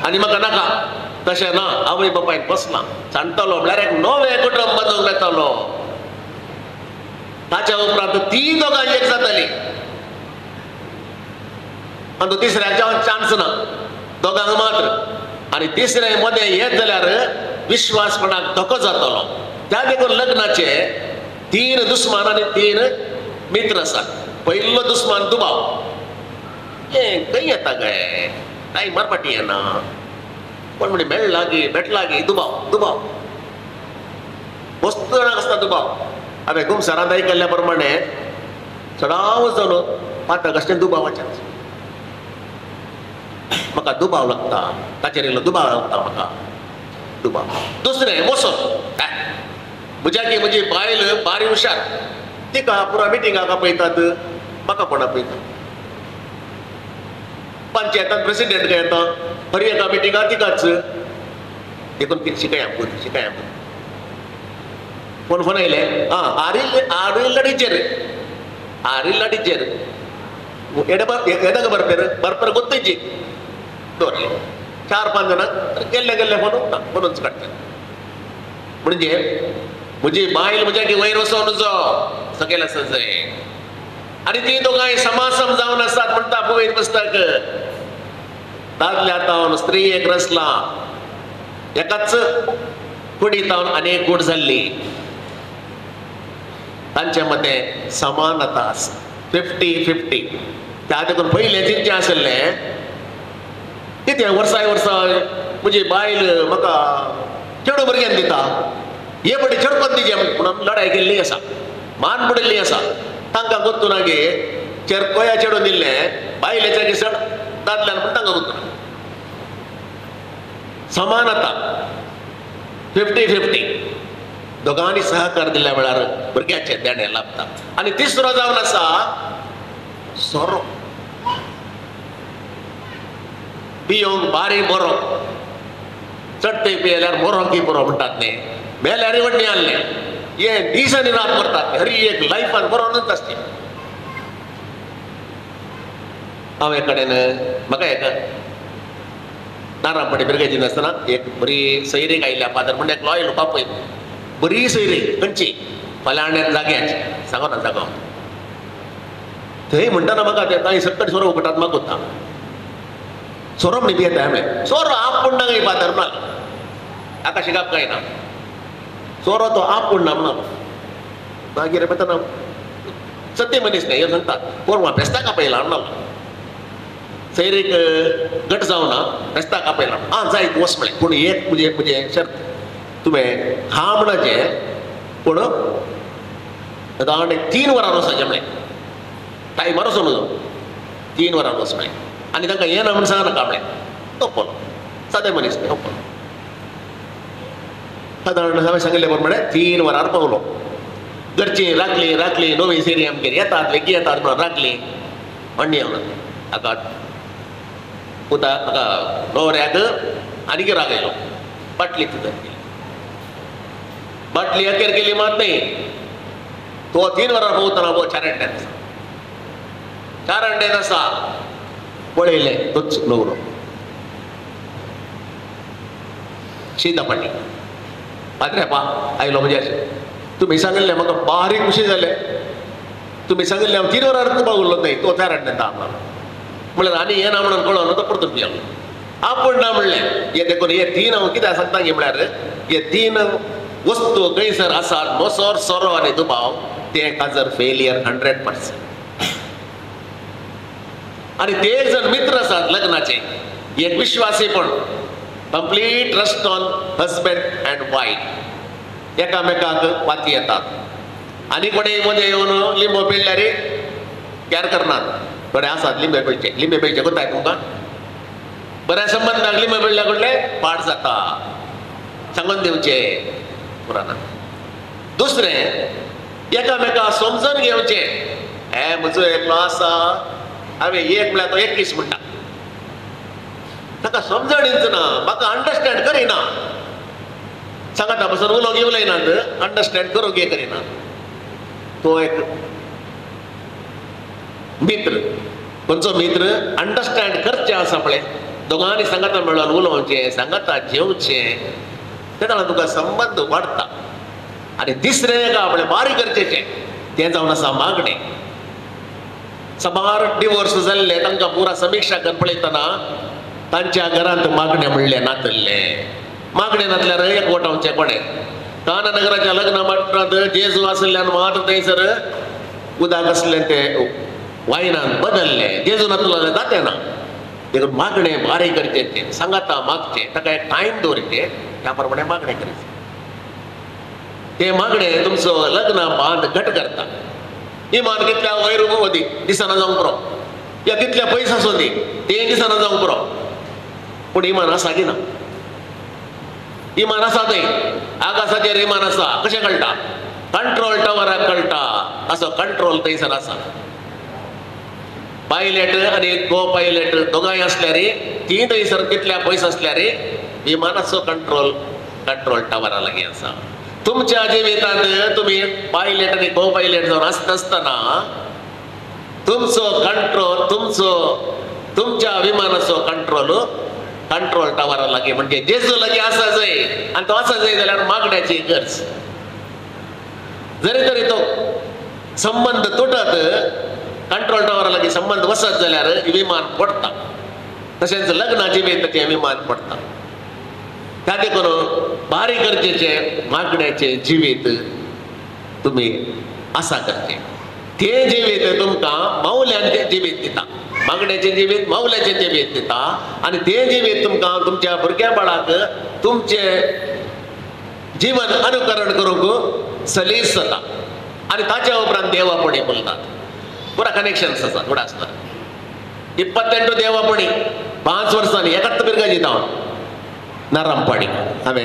आनी म्हाका नाका तशें ना. आवय बापायक बसना सांडटलो म्हळ्यार एक नवें कुटुंब बांदूंक येतालो. ताच्या उपरांत ती दोगां एक जाताली आनी तिसऱ्याक जावंक चान्स ना दोगांक मात्र. आनी तिसरें मदें येत जाल्यार विश्वासपणाक धोको जातलो. त्या देखून लग्नाचे 3 दुस्मान आनी 3 मित्र आसात. पयलो दुस्मान दुबाव. खंय येता गे टायमार फाटीं येना पण म्हणजे भेटला गी दुबाव वस्तू जाणांक आसता दुबाव. हांवें घुमसारांत आयकल्ल्या प्रमाणे चडाव जालो पातळ कशें दुबावाचें म्हाका दुबाव लागता, ताचेर इल्लो दुबाव लागता म्हाका दुबाव. दुसरें मोसो म्हज्या म्हजी बायल बारी हुशार, तिका पुरा मिटिंगाक आपयतात, म्हाका कोण आपयता? पंचायतांत प्रेसिडेंट काय येता, हर एका मिटिंगाक तिकाच. देखून कितें शिकाया फोन आयले आरिल्ला टीचर ಎಡಗ ಬರ್ಪೇರು ಗೊತ್ತಿಜ್ಜಿ ದೋರ್ಲಿ 4-5 जण गेल्ले फोनच काडटात. म्हणजे म्हजी बायल म्हज्या की वयर वचोन जो सगळें आसा जाय आनी ती दोगांय समासम जावन आसात म्हणटा पळय पुस्तक. दादल्यातावन स्त्री एक रचला, एकाच कुडीतावन अनेक कूड जाल्ली. तांच्या मते समानता आसा 50-50. त्या देखून पयलें चिंतचें आसलें कितें वर्साय वर्सा म्हजी बायल म्हाका चेडू भुरग्यांक दिता, हे बडी चडकोन दिजे म्हणून लढाई केल्ली आसा, मान पडिल्ली आसा. तांकां गोत्तू ना गे चेडकोया चेडून दिल्लें, बायलेच्या गिसड दादल्यान पूण तांकां गोत्तू ना. समानता 50-50. दोगांनी सहकार दिल्या वेळार भुरग्याचे देणें लाभता. आनी तिसरो जावन आसा सोरो. पियोंक बारी बरो, चडटे पियेल्यार मोरो की बरो म्हणटात न्ही, मेल्यार वडणी आसले हे दीस आनी रात मरतात. हरी एक लायफान बरोच आसची. हांवे कडेन म्हाका एक नारायणपडी भुरग्याची नासतना एक बरी सैरीक आयल्या फादर म्हणून एक लॉयल पळय, बरी सैरीक खंयची फलाण्या जाग्याची सांगो ना जागो. थंय म्हणटाना म्हाका ते थंय सकट सोरो उगटात म्हाका कोत्ता सोरो म्हणून येता हांवें सोरो आप पडना खंय फादर ना आका शिकाप काय ना सोरो तो आप पडना म्हणून. मागीर म्हणटाना सत्य मनीस न्ही हे सांगतात पोरवां फेस्ताक आपयला म्हणून सैरीक गट जावना फेस्ताक आपयला आं जायत वच म्हळें. पूण एक म्हणजे शर्त तुवें हा म्हणचे पूण आनी 3 वरां वचचें म्हळें. टायमार वचून नजो 3 वरां वच म्हळें. आनी तांकां हें ना म्हूण सांगनाका म्हळें. ओपलो सादें मनीस न्ही ओपलो. सादारण हांवें सांगिल्लें बरें म्हळें 3 वरार पावलो. घरचीं राखली नवी सेरी आमगेर येतात लेगी येतात म्हणून राखली अण्णी येवना. हाका पुता हाका न्हवऱ्याक आनीक राग आयलो. बाटली तिथं केली, बाटली अखेर केली मात नाही. तो 3 वरां पावतना पळय 4 अंड्यात आसा. 4 अंड्यात आसा पळयलें तोच न्हवरो शीत पाटी पात्रे पा आयलो म्हणजे अशें. तुमी सांगिल्लें म्हाका बारीक खुशी जालें. तुमी सांगिल्लें हांव 3 वरां पावलो न्हय तो 4 अंड्यात आहा म्हणल्यार आनी हें ना म्हणून कळोन तो परतून पियलो. आपूण ना म्हणलें हे देखून हे 3 हांव कित्याक सांगता गे म्हळ्यार हे 3 वस्तू खंयसर आसात मोसोर सोरो आनी दुबाव ते काजर फेलियर 100%. आनी ते एक जण मित्र आसात लग्नाचे एक विश्वासीपण complete trust on husband and wife एकामेकाक वाती येतात. आनी कोणेय मध्ये येवन लिंबो पिळ्ळ्यार कॅर करनात. बरें आसात लिंबे पिळचे कोताय तुमकां बऱ्या संबंधाक लिंबे पिळ्ळ्या कडलें पाड जाता सांगून दिवचे पुराणांत. दुसरें एकामेकाक समजून घेवचे. हे म्हजो एकलो आसा हांवें एक म्हळ्यार तो 21 म्हणटा ताका समजण दिना म्हाका अंडरस्टँड करिना. सांगाता पासून उलोवंक येवनात अंडरस्टँड करूंक हे करिना. तो एक मित्र खंयचो मित्र अंडरस्टँड करचें आसा पळय दोगांनी सांगाता मेळोन उलोवचें सांगाता जेवचें तेन्ना तुका संबंद वाडटा. आनी तिसरें एक आपणें बारीक गरजेचें तें जावन आसा मागणें. सबार डिवोर्स जाल्ले तांकां पुरा समिक्षा करून पळयतना तांच्या घरांत मागणें म्हणलें नातल्लें. मागणें नातल्यार एकवटावचें कोणें. काननगराच्या लग्न मठांत जेजू आसल्यान मात थंयसर उदक आसलें तें वायनान बदल्लें. जेजू नातलो जाल्यार जातें ना. देखून मागणें बारीक गरजेचें सांगाता मागचें ताका एक टायम दवरचें त्या प्रमाणे मागणें करचें. तें मागणें तुमचो लग्न बांद घट करता. इमान कितल्या वयर उबो दी दिसना जावंक पुरो या कितल्या पयस आसूं दी तें दिसना जावंक पुरो पूण इमान आसा की ना? इमान आसा थंय, आकाशाचेर इमान आसा. कशें कळटा? कंट्रोल टावराक कळटा. असो कंट्रोल थंयसर आसा. पायलट आनी को पायलट दोगांय असल्यार ती थंयसर कितल्या पयस असल्यार विमानाचो कंट्रोल टावरा लागीं आसा. तुमच्या जिवितांत तुम्ही पायलट आनी को पायलट जावन आसतना तुमचो कंट्रोल तुमच्या विमानाचो कंट्रोल टावरा लागीं म्हणजे जेजू लागीं आसा जंय. आनी तो आसा जंय जाल्यार मागण्याची गरज. जरी तरी तो संबंध तुटत, कंट्रोल टावरा लागीं संबंध वसत जाल्यार विमान पडटा. तशेंच लग्नाची वेताचें विमान पडटा. त्या देखून भारी गरजेचे मागण्याचे जिवीत तुम्ही आसा करचे. ते जिवीत तुमकां मौल्यांचे जिवीत दिता. मागण्याचे जिवीत मौल्याचे जिवीत दिता. आनी ते जिवीत तुमकां तुमच्या भुरग्या बाळाक तुमचे जीवन अनुकरण करूंक सलीस जाता. आनी ताच्या उपरांत देवापणी बोलतात. पुरा कनेक्शन्स आसा थोडा आसता. 28 देवापणी 5 वर्सांनी एकाच पिरगाची जावन नारामपाणी हांवें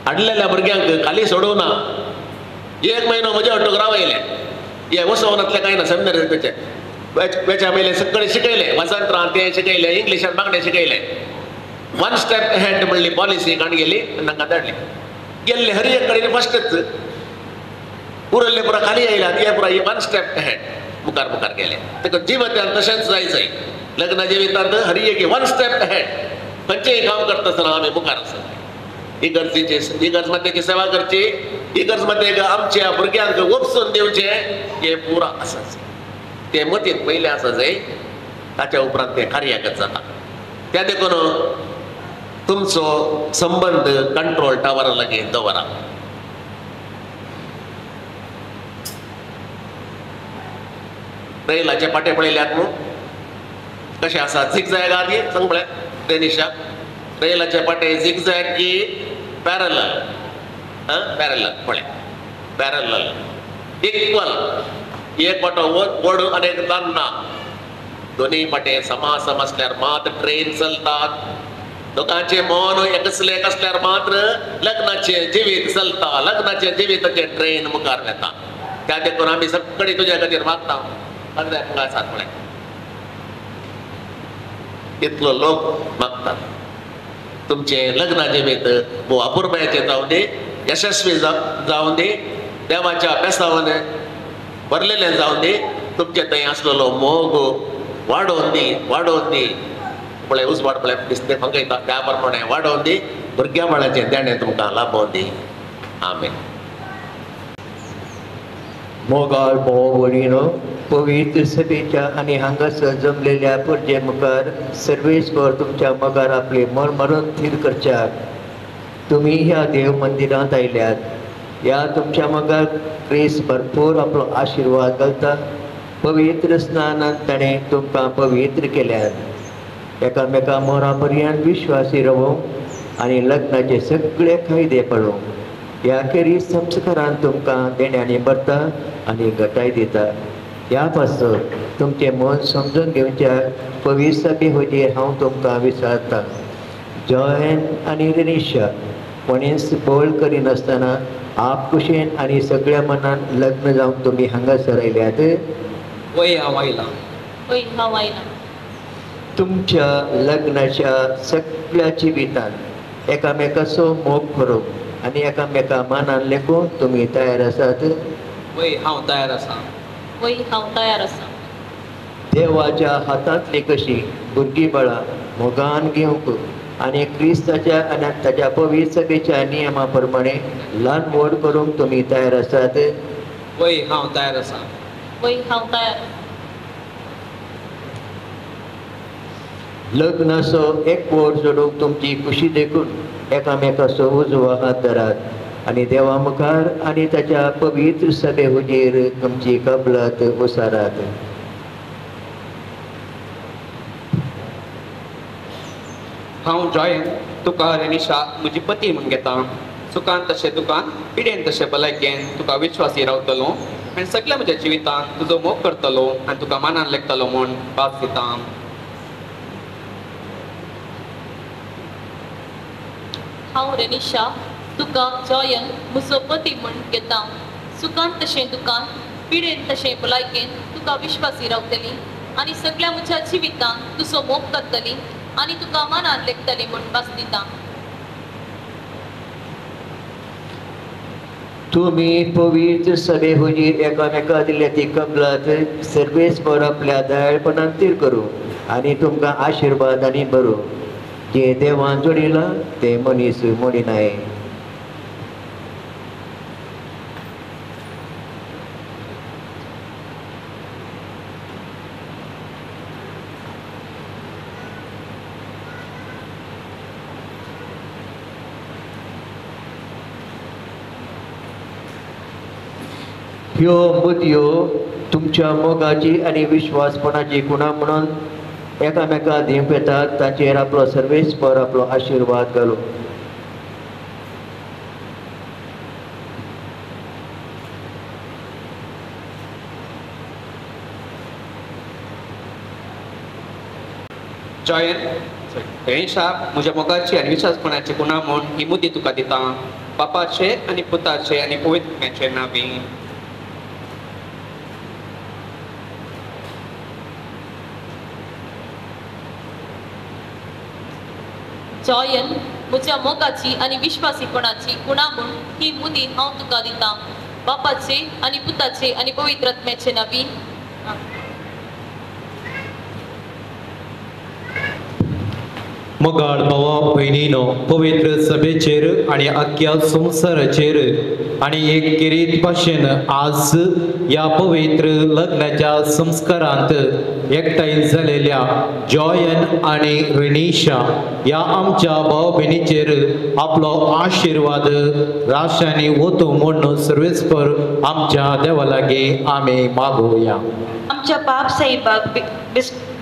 हाडलेल्या भुरग्यांक खाली सोडूं ना. 1 म्हयनो म्हजे ऑटोग्राफ आयले. हे वसवनातले कांय ना सेमिनारीचे वेच्या पयले सगळे शिकयले. वसंतराव ते शिकयले, इंग्लिशान मागणे शिकयले. 1 स्टेप हेड म्हणली पॉलिसी काण गेली आनी तांकां धाडली. गेल्ले हर एक कडेन फस्टच उरल्ले पुरा खाली आयला. ते पुरा 1 स्टेप हेड मुखार गेले. ताका जिवितांत तशेंच जायचंय. लग्न जिवितांत हर एक 1 स्टेप हेड. खंयचेंय काम करता आसतना आमी मुखार आसा. इगर्जमत्याची सेवा करची. इगर्जमत्याक आमच्या भुरग्यांक वचून दिवचे हे पुरा आसाच. ते मतींत पयले आसा जंय ताच्या उपरांत ते कार्यागत जाता. त्या देखून तुमचो संबंध कंट्रोल टावरा लागीं दवरा. रेलाचे पाटे पळयल्यात न्हू कशें आसा? झिगझॅग आहा ती सांग पळय डेनिशा. रेलाचे पाटे झिगझॅग की पॅरलल? पॅरलल पळय. Parallel equal. एक पाटो व्हड आनी एक ल्हान ना. दोनी पाटे समासम असल्यार मात ट्रेन चलतात. दोगांचे मन एकसलेक असल्यार मात्र लग्नाचे जिवीत चलता. लग्नाचे जिविताचे ट्रेन मुखार वेता. त्या देखून आमी सगळीं तुज्या खातीर मागता. सांग पळय इतलो लोक मागतात. तुमचे लग्न जिवीत भोव अपुरबायेचे जावं दी, यशस्वी जावं दी, देवाच्या अभ्यासावन भरलेले जावं दी. तुमचे थंय आसलेलो मोग वाडोवन दी. पळय उजवाड पळय दिसते फंगयता त्या प्रमाणे वाडोवन दी. भुरग्या बाळाचे देणे तुमकां लाभोवन दी. आमेन. मोगाळ भाव भयणीनो, पवित्र सभेच्या आनी हांगासर जमलेल्या पुरजे मुखार सर्वेस्वर तुमच्या मोगार आपले मरण थीर करच्याक तुम्ही ह्या देव मंदिरांत आयल्यात. ह्या तुमच्या मोगार क्रिस्त भरपूर आपलो आशिर्वाद घालता. पवित्र स्नानांत ताणें तुमकां पवित्र केल्यात. एकामेका मोरा पर्यंत विश्वासी रावूंक आनी लग्नाचे सगळे कायदे पळोवंक. ह्या खेरीज संस्कारान तुमकां देण्यांनी भरता आनी घटाय दिता. ह्या पासत तुमचें मन समजून घेवच्या पवित्र सभे खातीर हांव तुमकां विचारतां. जॉयन आनी रेनिशा कोणेंच बोल करिनासतना आपकुशेन आनी सगळ्या मनान लग्न जावन तुमी हांगासर आयल्यात. वय हांव आयलां. तुमच्या लग्नाच्या सगळ्या जिवितांत एकामेकाचो मोग करूंक आनी एकामेका मानान लेखून तुमी तयार आसात. वय हांव तयार आसा. देवाच्या हातांतली कशी भुरगीं बाळां मोगान घेवंक आनी क्रिस्ताच्या आनी ताच्या पवित्र सभेच्या नियमा प्रमाणे ल्हान व्हड करूंक तुमी तयार आसात. वय हांव तयार आसा. लग्नाचो एक व्हड जोडूंक तुमची खुशी देखून एकामेकाचो उजवा हात धरात आनी देवा मुखार आनी ताच्या पवित्र सभे हुजीर तुमची कबलात उसारात. हांव जॉयन तुका रेनिशा म्हजी पती म्हूण घेता. सुखान तशें दुखान, पिडेन तशें भलायकेन तुका विश्वासी रावतलो आनी सगळ्या म्हज्या जिवितांत तुजो मोग करतलो आनी तुका मानान लेखतलो म्हूण पास दिता. हांव रेनिशा तुका जॉयन म्हजो पती म्हूण घेता. सुखांत तशें दुखान, पिडेन तशें भलायकेन तुका विश्वासी रावतली आनी सगळ्या म्हज्या जिवितान तुजो मोग करतली आनी तुका मनान लेखतली म्हूण भास दिता. तुम्ही पवित्र सभे हुजीर एकामेका दिल्या ती कबलात सर्वेस्पर आपल्या दयाळपणान तीर करू आणि तुमकां आशीर्वादांनी भरू. जे देवान जोडिला ते मनीस मोडिनाय. ह्यो मुदयो तुमच्या मोगाची आनी विश्वासपणाची खुणा म्हणून एकामेका दिवंक येतात. ताचेर आपलो सर्वेस्पर आपलो आशीर्वाद घालूं. जॉयन रेनिशा म्हज्या मोगाची आनी विश्वासपणाची खुणा म्हूण ही मुदी तुका दिता. बापाचे आनी पुताचे आनी पवित्राचे नांवी. जॉयन म्हज्या मोगाची आनी विश्वासीपणाची खुणा म्हूण ही मुदी हांव तुका दिता. बापाचे आनी पुताचे आनी पवित्रात्म्याचे नांवी. मोगाळ भावा भयणीनो, पवित्र सभेचेर आनी आख्या संवसाराचेर आनी एक किरीत भाशेन आज ह्या पवित्र लग्नाच्या संस्कारांत एकठांय जालेल्या जॉयन आनी रेनिशा ह्या आमच्या भाव भयणीचेर आपलो आशीर्वाद राशांनी वतो म्हूण सर्वेस्पर आमच्या देवा लागीं आमी मागुया. आमच्या बाप साहेबाक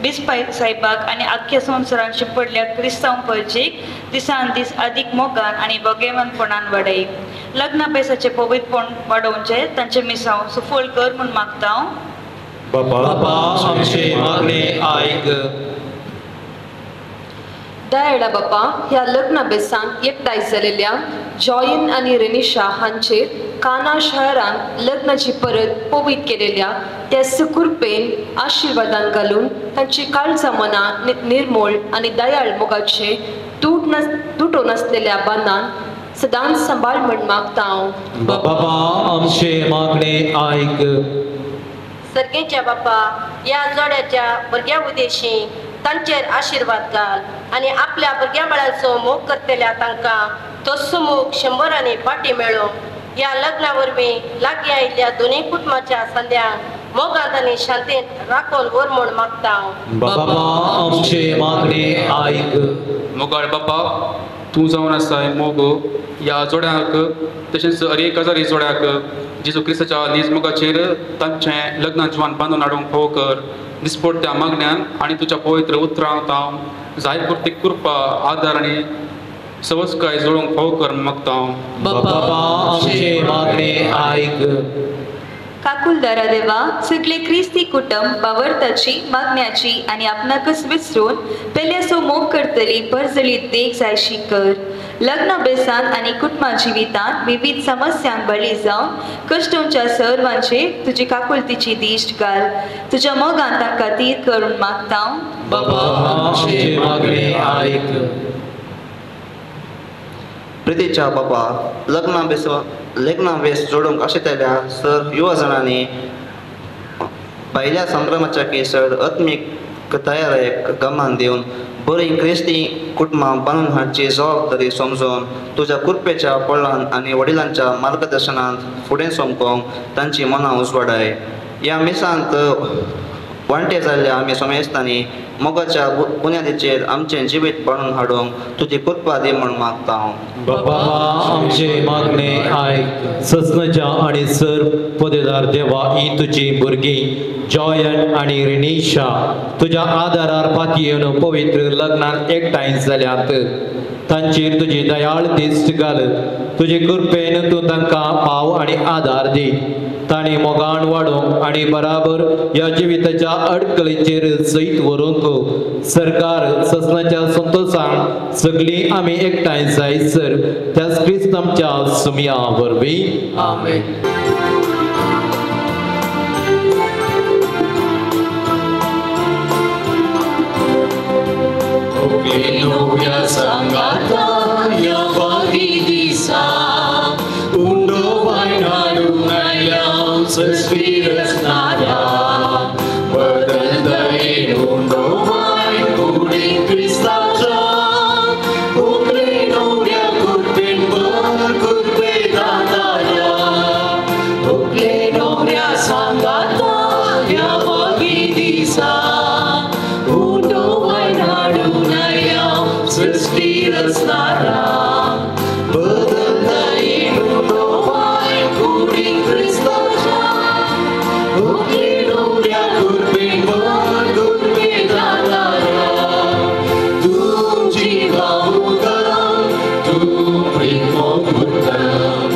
बिस्पाय साहेबाक आनी आख्या संवसारान शिपडल्या क्रिस्तांव परजेक दिसान दीस अदीक मोगान आनी बोगेवनपणान वाडय. लग्नाभ्यासाचे पवित्रपण वाडोवचे तांचे मिसांव सफल कर म्हूण मागता हांव. बाबा आमचे मागणे आयक. दयाळा बापा, ह्या लग्नाभ्यासान एकठांय जालेल्या जॉयन आनी रेनिशा हांचेर काना शहरान लग्नाची परत पवित्र केलेल्या त्या सुकुरपेन आशीर्वादान घालून तांची काळजा मना निर्मळ आनी दयाळ मोगाचे तुटो नासलेल्या बांदान सदांच सांबाळ म्हण मागता हांव. बाबा आमचे मागणे आयक. सर्गेच्या बापा, ह्या जोड्याच्या भुरग्या उदेशी तांचेर आशीर्वाद घाल आनी आपल्या भुरग्या बाळाचो मोग करतल्या तांकां तसो मोग 100 पाटी मेळो. ह्या लग्ना वरवीं लागीं आयिल्ल्या दोनूय कुटुंबाच्या संद्यांक मोगांत आनी शांतीन राखून वर म्हूण मागता हांव. बाबा आमचे मागणे आयक. मोगाळ बापा, तूं जावन आसाय मोग ह्या जोड्याक तशेंच अनेक हजारी जोड्याक जेजू क्रिस्ताच्या नीज मोगाचेर तांचें लग्न जिवान बांदून हाडूंक फावो कर. दिसपट्ट्या मागण्यांक आनी तुज्या पवित्र उतरांक हांव जाय पुरती कृपा आदार आनी सवस्काय जोडूंक फावो कर मागता हांव. बाबा आमचे मागणे आयक. काकुलदारा देवा, सगळे क्रिस्ती कुटुंब बावरताची मागण्याची आनी आपणाकच विसरून पेल्यासो मोग करतली भरजळीत देख जायशी कर. लग्न बेसान आनी कुटुंबा जिवितांत विविध समस्यांक बळी जावन कश्टांच्या सर्वांचेर तुजी काकुलतीची दिश्ट घाल. तुज्या मोगान तांकां तीर करून मागता हांव. बाबा आमचे मागणे आयक. प्रितीच्या बापा, लग्नाभ्यास जोडूंक आशिल्ल्या सर युवा जाणांनी भायल्या संभ्रमाच्या केसर आत्मीक तयारेक गमान दिवन बरी क्रिस्ती कुटुंबां बांदून हाडची जबाबदारी समजून तुज्या कृपेच्या पळान आनी वडिलांच्या मार्गदर्शनांत फुडें सोमकोंक तांची मनां उजवाडाय. ह्या मिसांत वांटे जाल्ल्या आमी समेस्तांनी मोगाच्या बुन्यादीचेर आमचें जिवीत बांदून हाडूंक तुजी कृपा दी म्हूण मागता हांव. बाबा आमचे मागणे आयक. सजनाच्या आनी सर पदेदार देवा, ही तुजी भुरगीं जॉयन आनी रेनिशा तुज्या आदारार पातयेवन पवित्र लग्नान एकठांय जाल्यात. तांचेर तुजी दयाळ दिश्ट घाल. तुजे कृपेन तूं तांकां पाव आनी आदार दी. ताणी मोगान वाडोवंक आनी बराबर ह्या जिविताच्या अडकळीचेर सैत व्हरूंक सरकार ससनाच्या संतोषान सगळीं आमी एकठांय जायसर त्याच क्रिस्त आमच्या सुमया वरवीं आमेन. Nubia sangata ya bagi disa undo wainadu ngayam sespiras nada berdendai undo wain kuning kristaja ukri nubia kurpin berkurpe dadaya ukri nubia sangata ya bagi disa undo wainadu Sestiras nara berdendai undo wain kuning kristaja ukri nubia kurpin berkurpe dadaya tu jiwa mugam tu primo murtam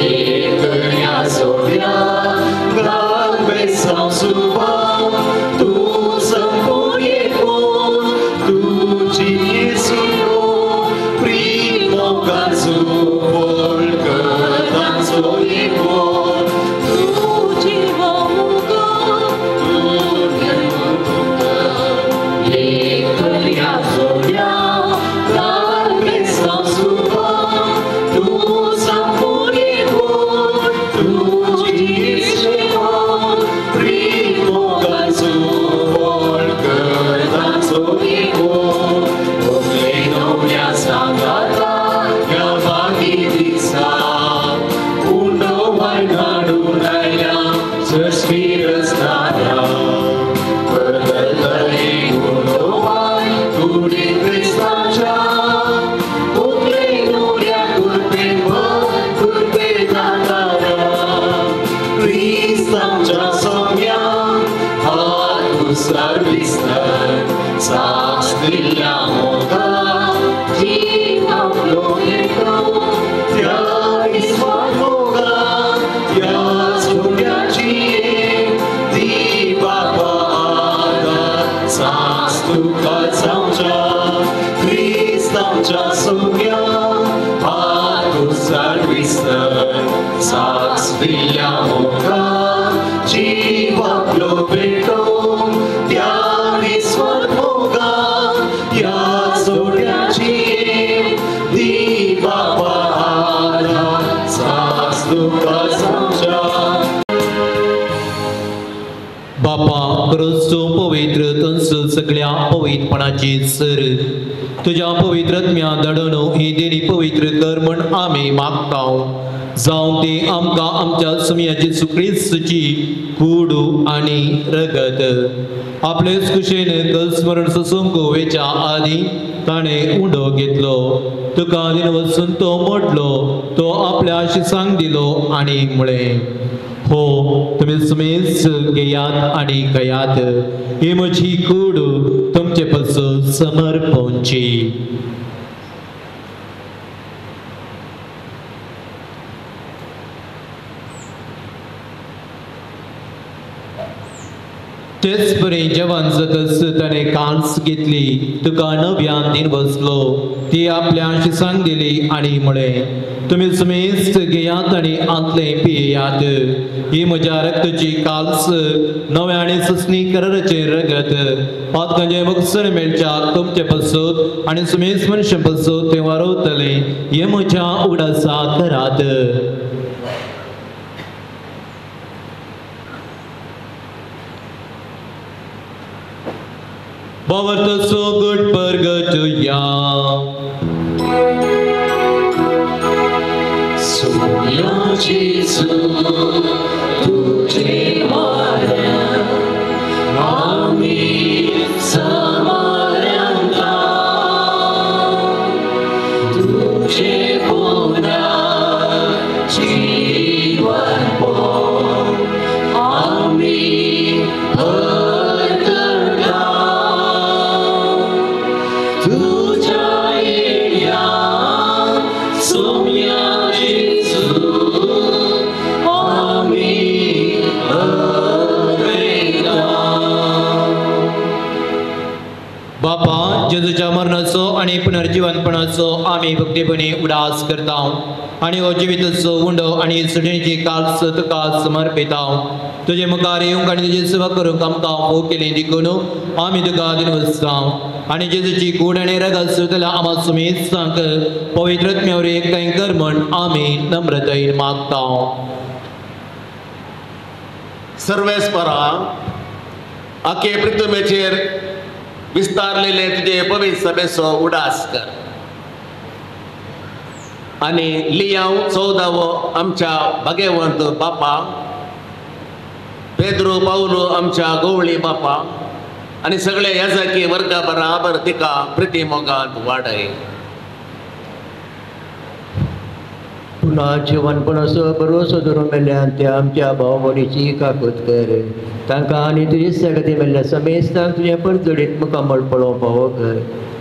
ekanya surya gran besam subam tu sempurna pun tu Yesu primo gansu volkan solipo tu jiwa muka tu nirmuka yekarya surya dan besam suba tu sampuripo tu Yesu primo gansu volkan solipo Sangata ya bagi disa undo wainadu naya sespiras nada berdendai undo wain kuning kristaja ukri nubia kurpin berkurpe dadaya Kristam jasomya aku sarvisna sastilla moga Jiwa gloriko, ya iswamoga, ya surya ji, di bapa ada, sastuka samja, Kristam jasumya, aku sarvisna, saks vilyamoga, jiwa gloriko, ya iswamoga, ya surya ji. बापा क्रिस्तू पवित्र तंस सगळ्या पवित्रपणाची sir तुझ्या पवित्रत्म्या दडोन ही देणी पवित्र कर म्हण आमी मागताव जावं ती आमकां आमच्या सुमयाची सुक्रिस्तची कूड आनी रगत आपलेच कुशेन कल्स्मरण ससूंक वेच्या आदी ताणें उंडो घेतलो तुका दिन वचून तो मोडलो तो आपल्या शिसांक दिलो आनी म्हळें हो तुम्ही समेस घेयात आणि गयात ही म्हजी कूड तुमचे पासून समर्पणची तेच बरे जेवण जातस ताणें कांस घेतली तुका नव्यान दिन बसलो ती आपल्या शिसांक दिली आनी म्हळें तुम्ही समेस्त घेयात आनी आंतले पियेयात ही म्हज्या रक्ताची काल्स नव्या आनी ससनी कराराचे रगत पातकांचे मगसर मेळच्या तुमचे पासून आनी समेस्त मनशां पासून ते वारोवतले हे म्हज्या उगडासा करात Bawarta so good purgatoria. Sunya Jesu, tujhe mara, ami samaranta, tujhe puna jivan po, ami Sumya Jesu, Amen. बापा जेजूच्या मरणाचो आणि पुनर्जीवनपणाचो आम्ही भक्तीपणी उडास करता आणि हो जिविताचो उंडो आणि सुटणेची काल तुका समर्पिता तुझे मुखार येवंक आणि तुझी सेवा करूंक आमकां फोग केली देखून आम्ही तुका दिनवसता आणि जेजूची कूड आणि रगत सुटला आम्हा सुमेध सांग पवित्रत्म्यावर एकठांय कर म्हण आम्ही नम्रतायेन मागता. सर्वेस्परा आखे पृथ्वीचेर विस्तारलेले तुझे पवित्र सभेचो उडास कर आणि लियाव 14वो आमच्या भाग्यवंत बापा पेद्रो पावलो आमच्या गवळी बापा आणि सगळे याजकी वर्गा बराबर तिका प्रिती मोगात वाडय. पुन्हा जीवनपणाचो भरोसो धरून मेल्ल्यान ते आमच्या भावबोडीची काकूत कर तांकां आनी तुजी सगळी मेल्ल्या समेस्तांक तुजें परजडीत मुखामळ पळोवंक फावो कर.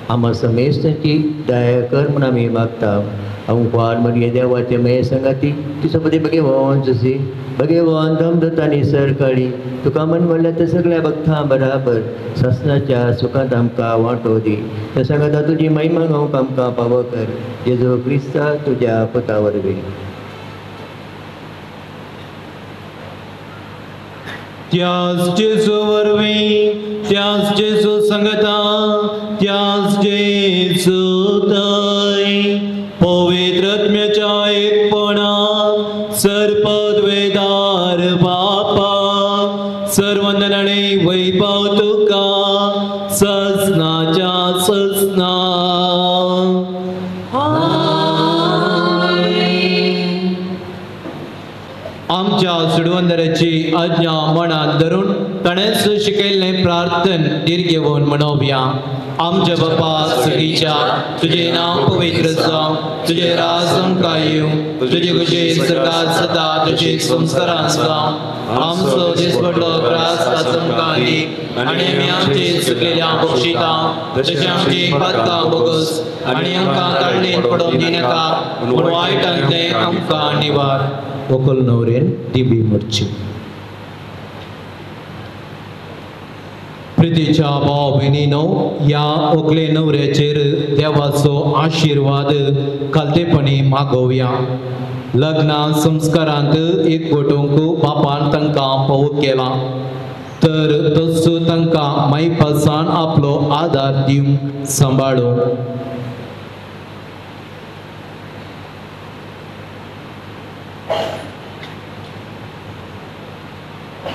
आम्हा समेस्तांची दया कर म्हूण आमी मागता. आमकां मगे देवाचे मये संगाती तुजो बरे बगे भोवन जशी बगे भोवन धमधतांनी सरकाळी तुका मन म्हणल्यार ते सगळ्या भक्तां बराबर ससनाच्या सुखांत आमकां वांटो दी. त्या सांगाता तुजी महिमा गावंक आमकां फावो कर. जेजू क्रिस्ता तुज्या पुता वरवीं. त्याच जेजू वरवीं त्याच जेजू संगता त्याच जेजू दय पवित्रत्म्याच्या एकपणात सर्पद्वेदार बापा सर्वंदनाने वैभव तुका ससनाच्या ससना. आमच्या सुडवंदराची आज्ञा मनात धरून ताणेच शिकयल्ले प्रार्थन दीर्घ घेवन म्हणोवया. आमच्या बापा सगळीच्या तुझे नाव पवित्र जावं तुझे राज आमकां येवं तुझे कुशीन सरकार सदा तुझे संस्कारान जावं आमचो दिसपडलो त्रास आमकां दी आनी आमी आमचे चुकलेल्या बक्षिता तशें आमची पातकां बोगस आनी आमकां काडणेन पडोवंक दिनाका पूण वायटांतले आमकां निवार. व्हंकल न्हवरेन दिबी मरची. प्रितीच्या भाव भयणीनो ह्या व्हंकले न्हवऱ्याचेर देवाचो आशिर्वाद खालतेपणी मागोवया. लग्ना संस्कारांत एकवटूंक बापान तांकां पळोवंक केला तर तसो तांकां मायपासान आपलो आदार दिवंक सांबाळूं.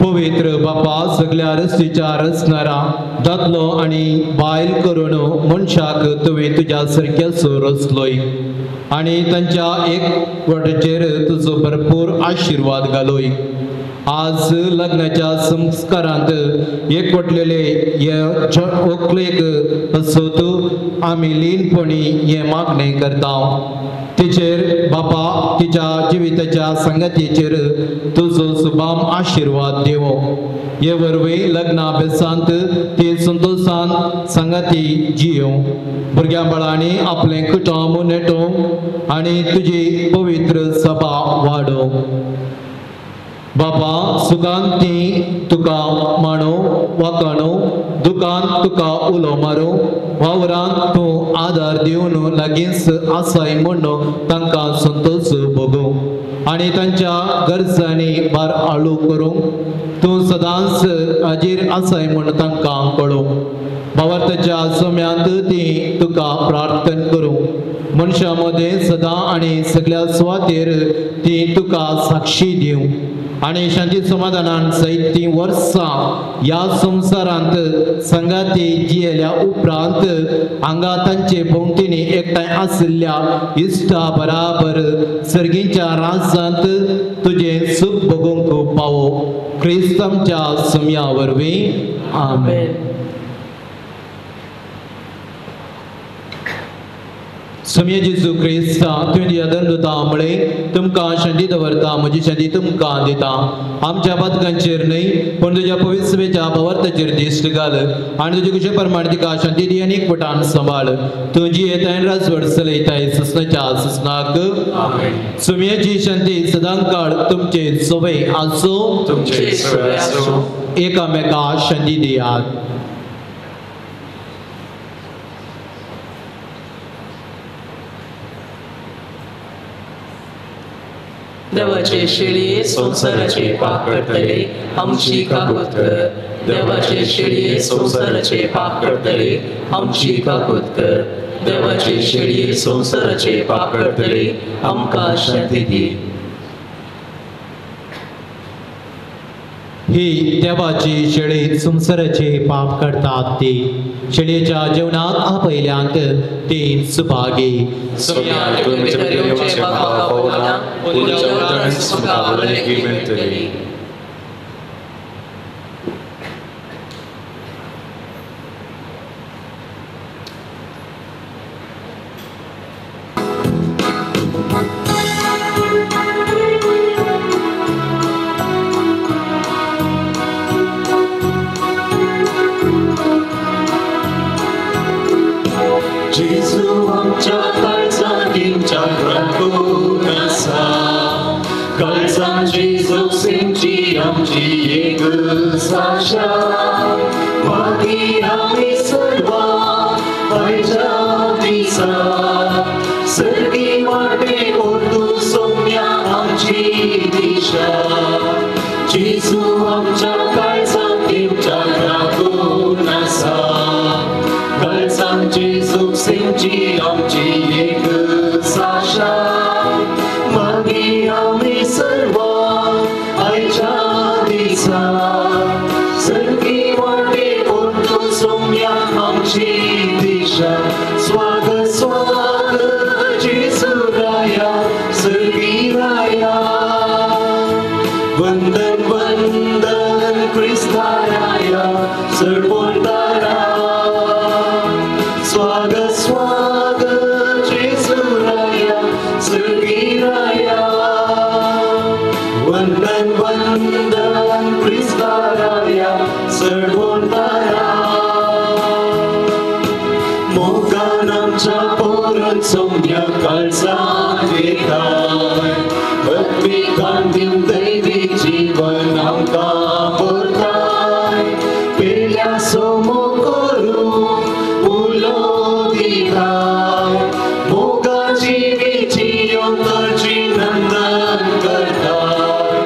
पवित्र बापा सगळ्या रस्त्याच्या रचणारा दादलो आनी बायल करून मनशाक तुवें तुज्या सारक्याचो रचलोय आनी तांच्या एकवटाचेर तुजो भरपूर आशिर्वाद घालोय. आज लग्नाच्या संस्कारांत एकवटलेले हे व्हंकलेक असोत आमी लीनपणी हे मागणे करता. तिचेर बापा तिच्या जिविताच्या संगतीचेर तुजो सुभाम आशिर्वाद देवो. हे वरवीं लग्ना बेसांत ती संतोषान संगती जियों भुरग्यां बाळांनी आपलें कुटुंब नेटोवंक आनी तुजी पवित्र सभा वाडोवंक. बापा सुखान ती तुका माणो वाकाणो दुखान तुका उलो मारो वावरांत तूं आदार दिवन लागींच आसाय म्हणून तांकां संतोष भोगो आनी तांच्या गरजांनी भार आळू करूंक तूं सदांच हाजीर आसाय म्हूण तांकां कळोवंक. भावार्थाच्या समयांत ती तुका प्रार्थना करूंक मनशां मदें सदां आनी सगळ्या सुवातेर ती तुका साक्षी दिवंक आनी शांती समाधानान जायतीं वर्सां ह्या संवसारांत संगाती जियेल्या उपरांत हांगा तांचे भोंवतीनी एकठांय आशिल्ल्या इश्टा बराबर सर्गीच्या राज्यांत तुजें सूख भोगूंक पावो. क्रिस्तांच्या समया वरवीं आमेन. समये जेजू क्रिस्ता तुवें आदर दिता मुळे तुमकां शांती दवरता म्हजी शांती तुमकां दिता. आमच्या बातकांचेर न्हय पण तुज्या पवित्र सभेच्या भावार्थाचेर दिश्ट घाल आनी तुजे कुशे प्रमाणे तिका शांती दी आनी एकवटान सांबाळ. तुजी येताय राजवट चलयताय ससनाच्या ससनाक. सुमयेची शांती सदांकाळ तुमचे सवय आसूं एकामेका शांती दियात. देवाचे शेळये संसाराचे पाप करतले आमची काकूत कर. देवाचे शेळये संसाराचे पाप करतले आमची काकूत कर. देवाचे शेळये संसाराचे पाप करतले आमकां शांती दी. ही देवाची शेळी संसाराचे पाप करतात ती शेळयेच्या जेवणाक आपयल्यांक ती सुभागी. जेजू आमच्या काळजांत दिवच्याक राखून आसा. काळजांत जेजू सेंची आमची एकच आशा. मागीर आमी सर्व आयच्या दिसा सर्गी वाटेक ओतूं सोम्या आमची दिशा. जेजू आमच्या काळजांत दिवच्याक राखून आसा. काळजांत जेजू सेंची आमची एकच आशा. मागीर आमी सर्व आयच्या दिसा सर्गी वाटेक ओतूं सोम्या आमची दिशा. स्वागत स्वागत जेजू राया सर्गी राया. वंदन वंदन क्रिस्ता राया सर्वोद्धारा. स्वागत स्वागत जेजू राया सर्गी राया. वंदन वंदन क्रिस्ता राया सर्वोद्धारा. मोगान आमच्या पोरण सोम्या काळजांत येताय. आत्मिकान दिवन दैवी जीवन आमकां भरताय. पेल्या सोमो करून उलो दिताय. मोगाची जियोन ताची नंदन करताय.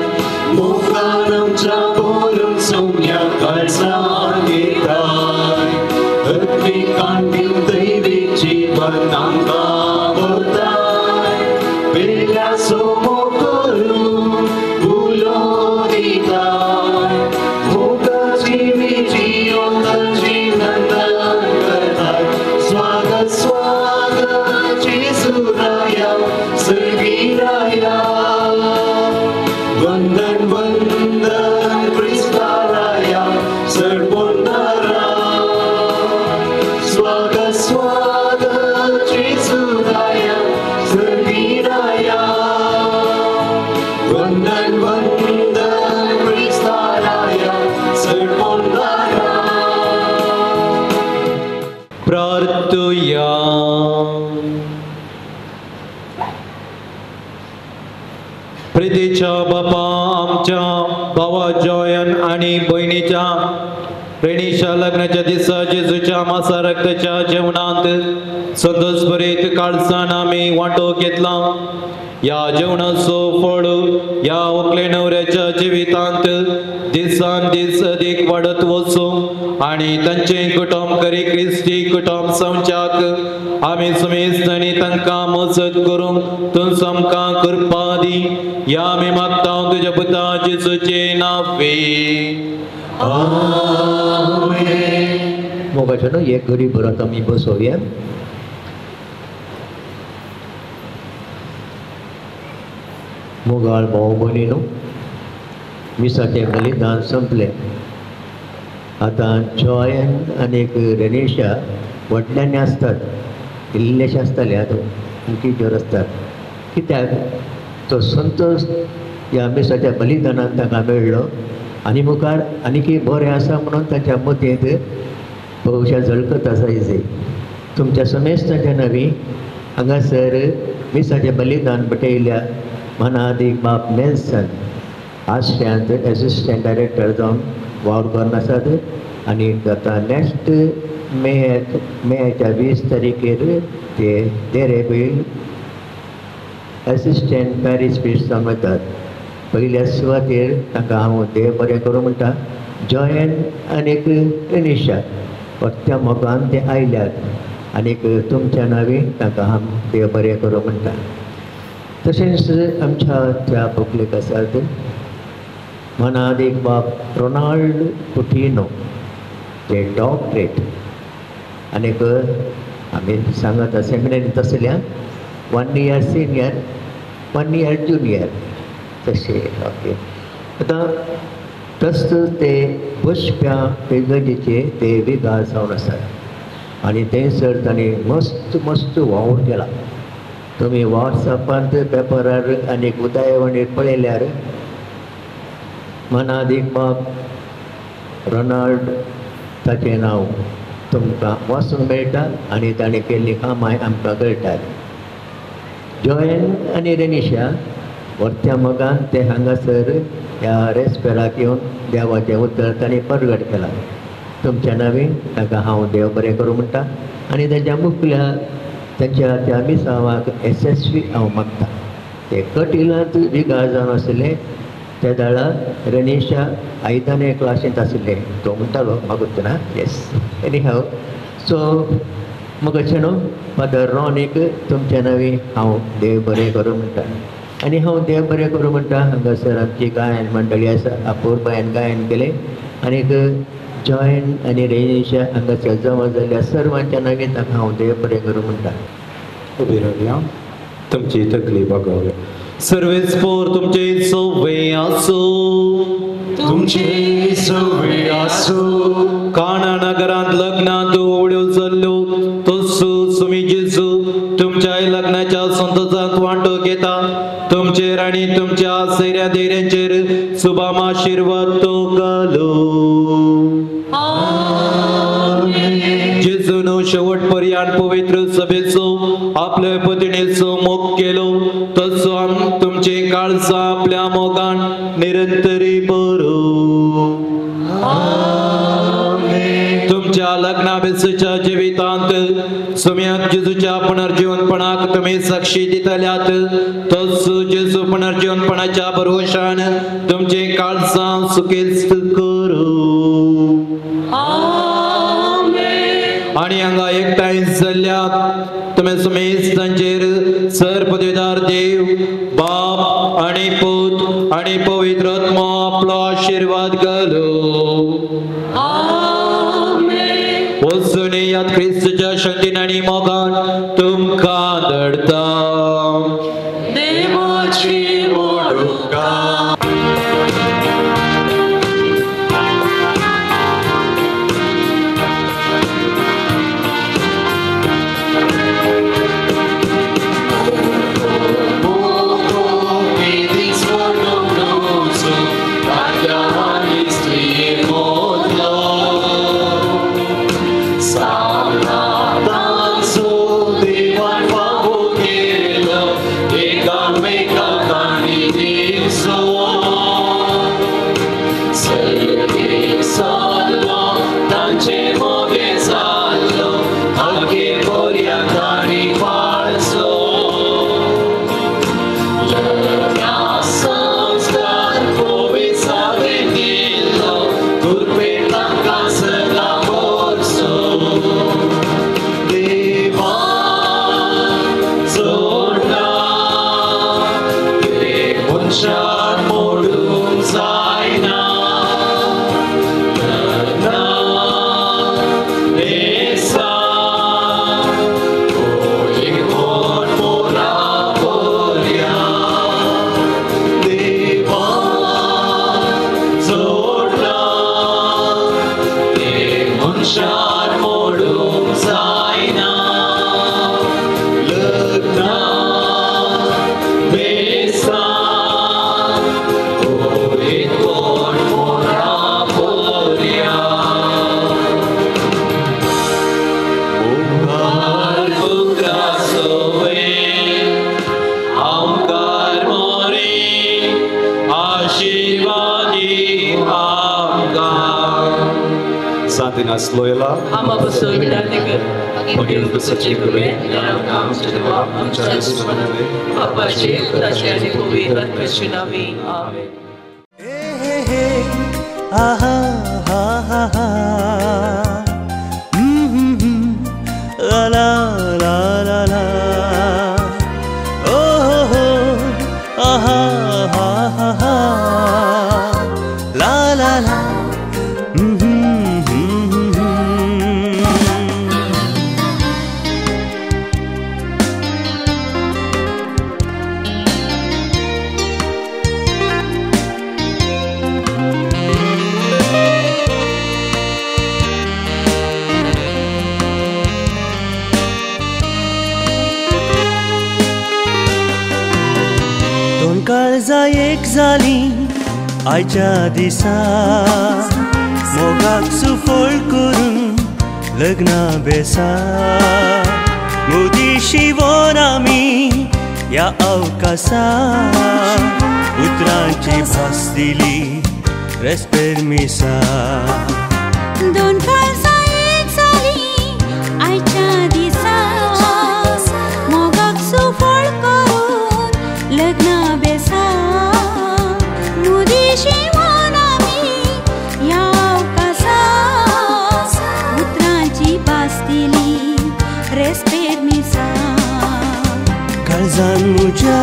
मोगान आमच्या पोरण सोम्या काळजांत येताय. आत्मिकान दिवन दैवी जीवन आमकां भरताय. पेल्या सोमो करून उलो दिताय. मोगाची जियोन ताची नंदन करताय. स्वागत स्वागत जेजू राया सर्गी राया. वंदन वंदन क्रिस्ता राया सर्वोद्धारा. स्वागत स्वागत जेजू राया सर्गी राया. वंदन वंदन क्रिस्ता राया सर्वोद्धारा. प्रार्थूया. प्रितीच्या बापा आमच्या भावा जॉयन आणि बहिणीच्या रेणीच्या लग्नाच्या दिसा जेजूच्या मासा रक्ताच्या जेवणांत सदस्परीत काळजान आम्ही वांटो घेतला. या जेवणाचो फळ या व्हंकले न्हवऱ्याच्या जिवितांत दिसान दीस अधिक वाडत वचूं आणि तांचे कुटुंब करी क्रिस्ती कुटुंब संवच्याक आमी सुमेस्तनी तांकां मजत करूंक तूं आमकां कृपा दी. या आमी मागता तुज्या पुता जेजूचे नांवे. मोगाच्यान एक घडी भरत आमी बसोवया. मोगाळ भाऊ भयणीनो, मिसाचें बलिदान संपलें. आतां जॉयन आनी रेनिशा व्हडल्यानी आसतात, इल्लेशे आसताले आतां कितें आसतात. कित्याक तो संतोश ह्या मिसाच्या बलिदानांत ताका मेळ्ळो आनी मुखार आनीकय बरें आसा म्हणून ताच्या मतींत भविश्या झळकत आसा इजे. तुमच्या समेस्ताच्या नवी हांगासर मिसाचें बलिदान बटयल्या मनादीक बाप नेल्सन आश्र्यांत एसिस्टंट डायरेक्टर जावन वावर करून आसात. आनी आतां नेक्स्ट मेच्या 20 तारीखेर ते देरेबील एसिस्टंट पॅरिस पीठ जावन वतात. पयल्या सुवातेर तांकां हांव देव बरें करूं म्हणटा. जॉयन आनीक रेनिशा त्या मोगान ते आयल्यात आनीक तुमच्या नांवी तांकां हांव देव बरें करूं म्हणटा. तशेंच आमच्या त्या पब्लीक आसात मनात एक बाब रोनाल्ड कुटिनो ते डॉक्टरेट आनीक आमी सांगत सेमिनारींत आसल्या 1 year सिनियर 1 year ज्युनियर तशें. ओके आतां तसंच ते बसप्या पेगजेचे ते विगार जावन आसात आनी थंयसर तांणी मस्त मस्त वावर केला. तुमी वॉट्सॅपांत पेपरार आनीक उदयवाणीर पळयल्यार मनात एक बाब रोनाल्ड ताचें नांव तुमकां वाचूंक मेळटा आनी ताणें केल्लीं कामां आमकां कळटात. जॉयन आनी रेनिशा वर्त्या मोगान ते हांगासर ह्या रेस्पेराक येवन देवाचें उतर तांणी परगट केलां. तुमच्या नांवी तांकां हांव देव बरें करूं म्हणटा आनी ताच्या मुखल्या तांच्या त्या मिसावाक यशस्वी हांव मागता. ते कटिलांत विगार जावन आसले त्या दाळा रेनिशा आयताने क्लासींत आसले. तो म्हणटालो मागूत ना येस एनी हांव सो म्हगेचें न्हू फादर रॉनीक तुमच्या नांवी हांव देव बरें करूं म्हणटा आनी हांव देव बरें करूं म्हणटा. हांगासर आमची गायन मंडळी आसा अपूर्बायन गायन केलें आनीक जॉयन आनी रेनिशा हांगासर जमा जाल्ल्या सर्वांच्या नांवी ताका हांव देव बरें करूं म्हणटा. उबी रावया तुमची तकली बघावया. सर्वेस्पोर तुमचे सव्वे आसूं तुमचे सव्वे आसूं. काणा नगरांत लग्नांत ओळ्यो चल्ल्यो तसो सुमी जेजू तुमच्या लग्नाच्या संतोषांत वांटो घेता. तुमचेर आनी तुमच्या सैऱ्या देऱ्यांचेर सुभाम आशिर्वाद तो घालो. जेजून शेवट पर्यंत पवित्र सभेचो आपल्या पत्नीचो मोग केलो तसो तुमचे काळजा आपल्या मोगान निरंतरी बरो. तुमच्या लग्नाभेसच्या जिवितांत सुम्याक जेजूच्या पुनर्जीवनपणाक तुम्ही साक्षी दितल्यात तसो जेजू पुनर्जीवनपणाच्या भरवशान तुमचे काळजां सुखेस्त करो. आणि हांगा एकठांय जाल्ल्यात तुमी सुमेज तांचेर सर पदवीदार देव बाप आनी पूत आनी पवित्र आत्मा आपलो आशिर्वाद घालो. वचून यात ख्रिस्ताच्या शक्तीन आनी मोगान तुमकां धडता. देवाची मोडुका Santinas Loyola, Ama pastor Vidal Negar, मागीर दुसऱ्याचे गुरुवे आमच्या देवा आमच्या सुनावे बापाचे पुताचे आणि पवित्र आत्म्याचे नावे आमेन. आहा हा हा हा ला ला ला ला ला ओ हो आहा हा हा हा ला ला ला काळजा एक जाली आयच्या दिसा मोगाक सुफळ करून लग्ना बेसा मोदी शिवोन आमी या अवकाशा उतरांची भास दिली रेस्पेरमिसा. दोन काळजा एक जाली आयच्या दिसा मोगाक सुफळ करून लग्ना बेसा मोदी शिवोन आमी या अवकाशा उतरांची भास दिली रेस्पेरमिसा. काळजान म्हज्या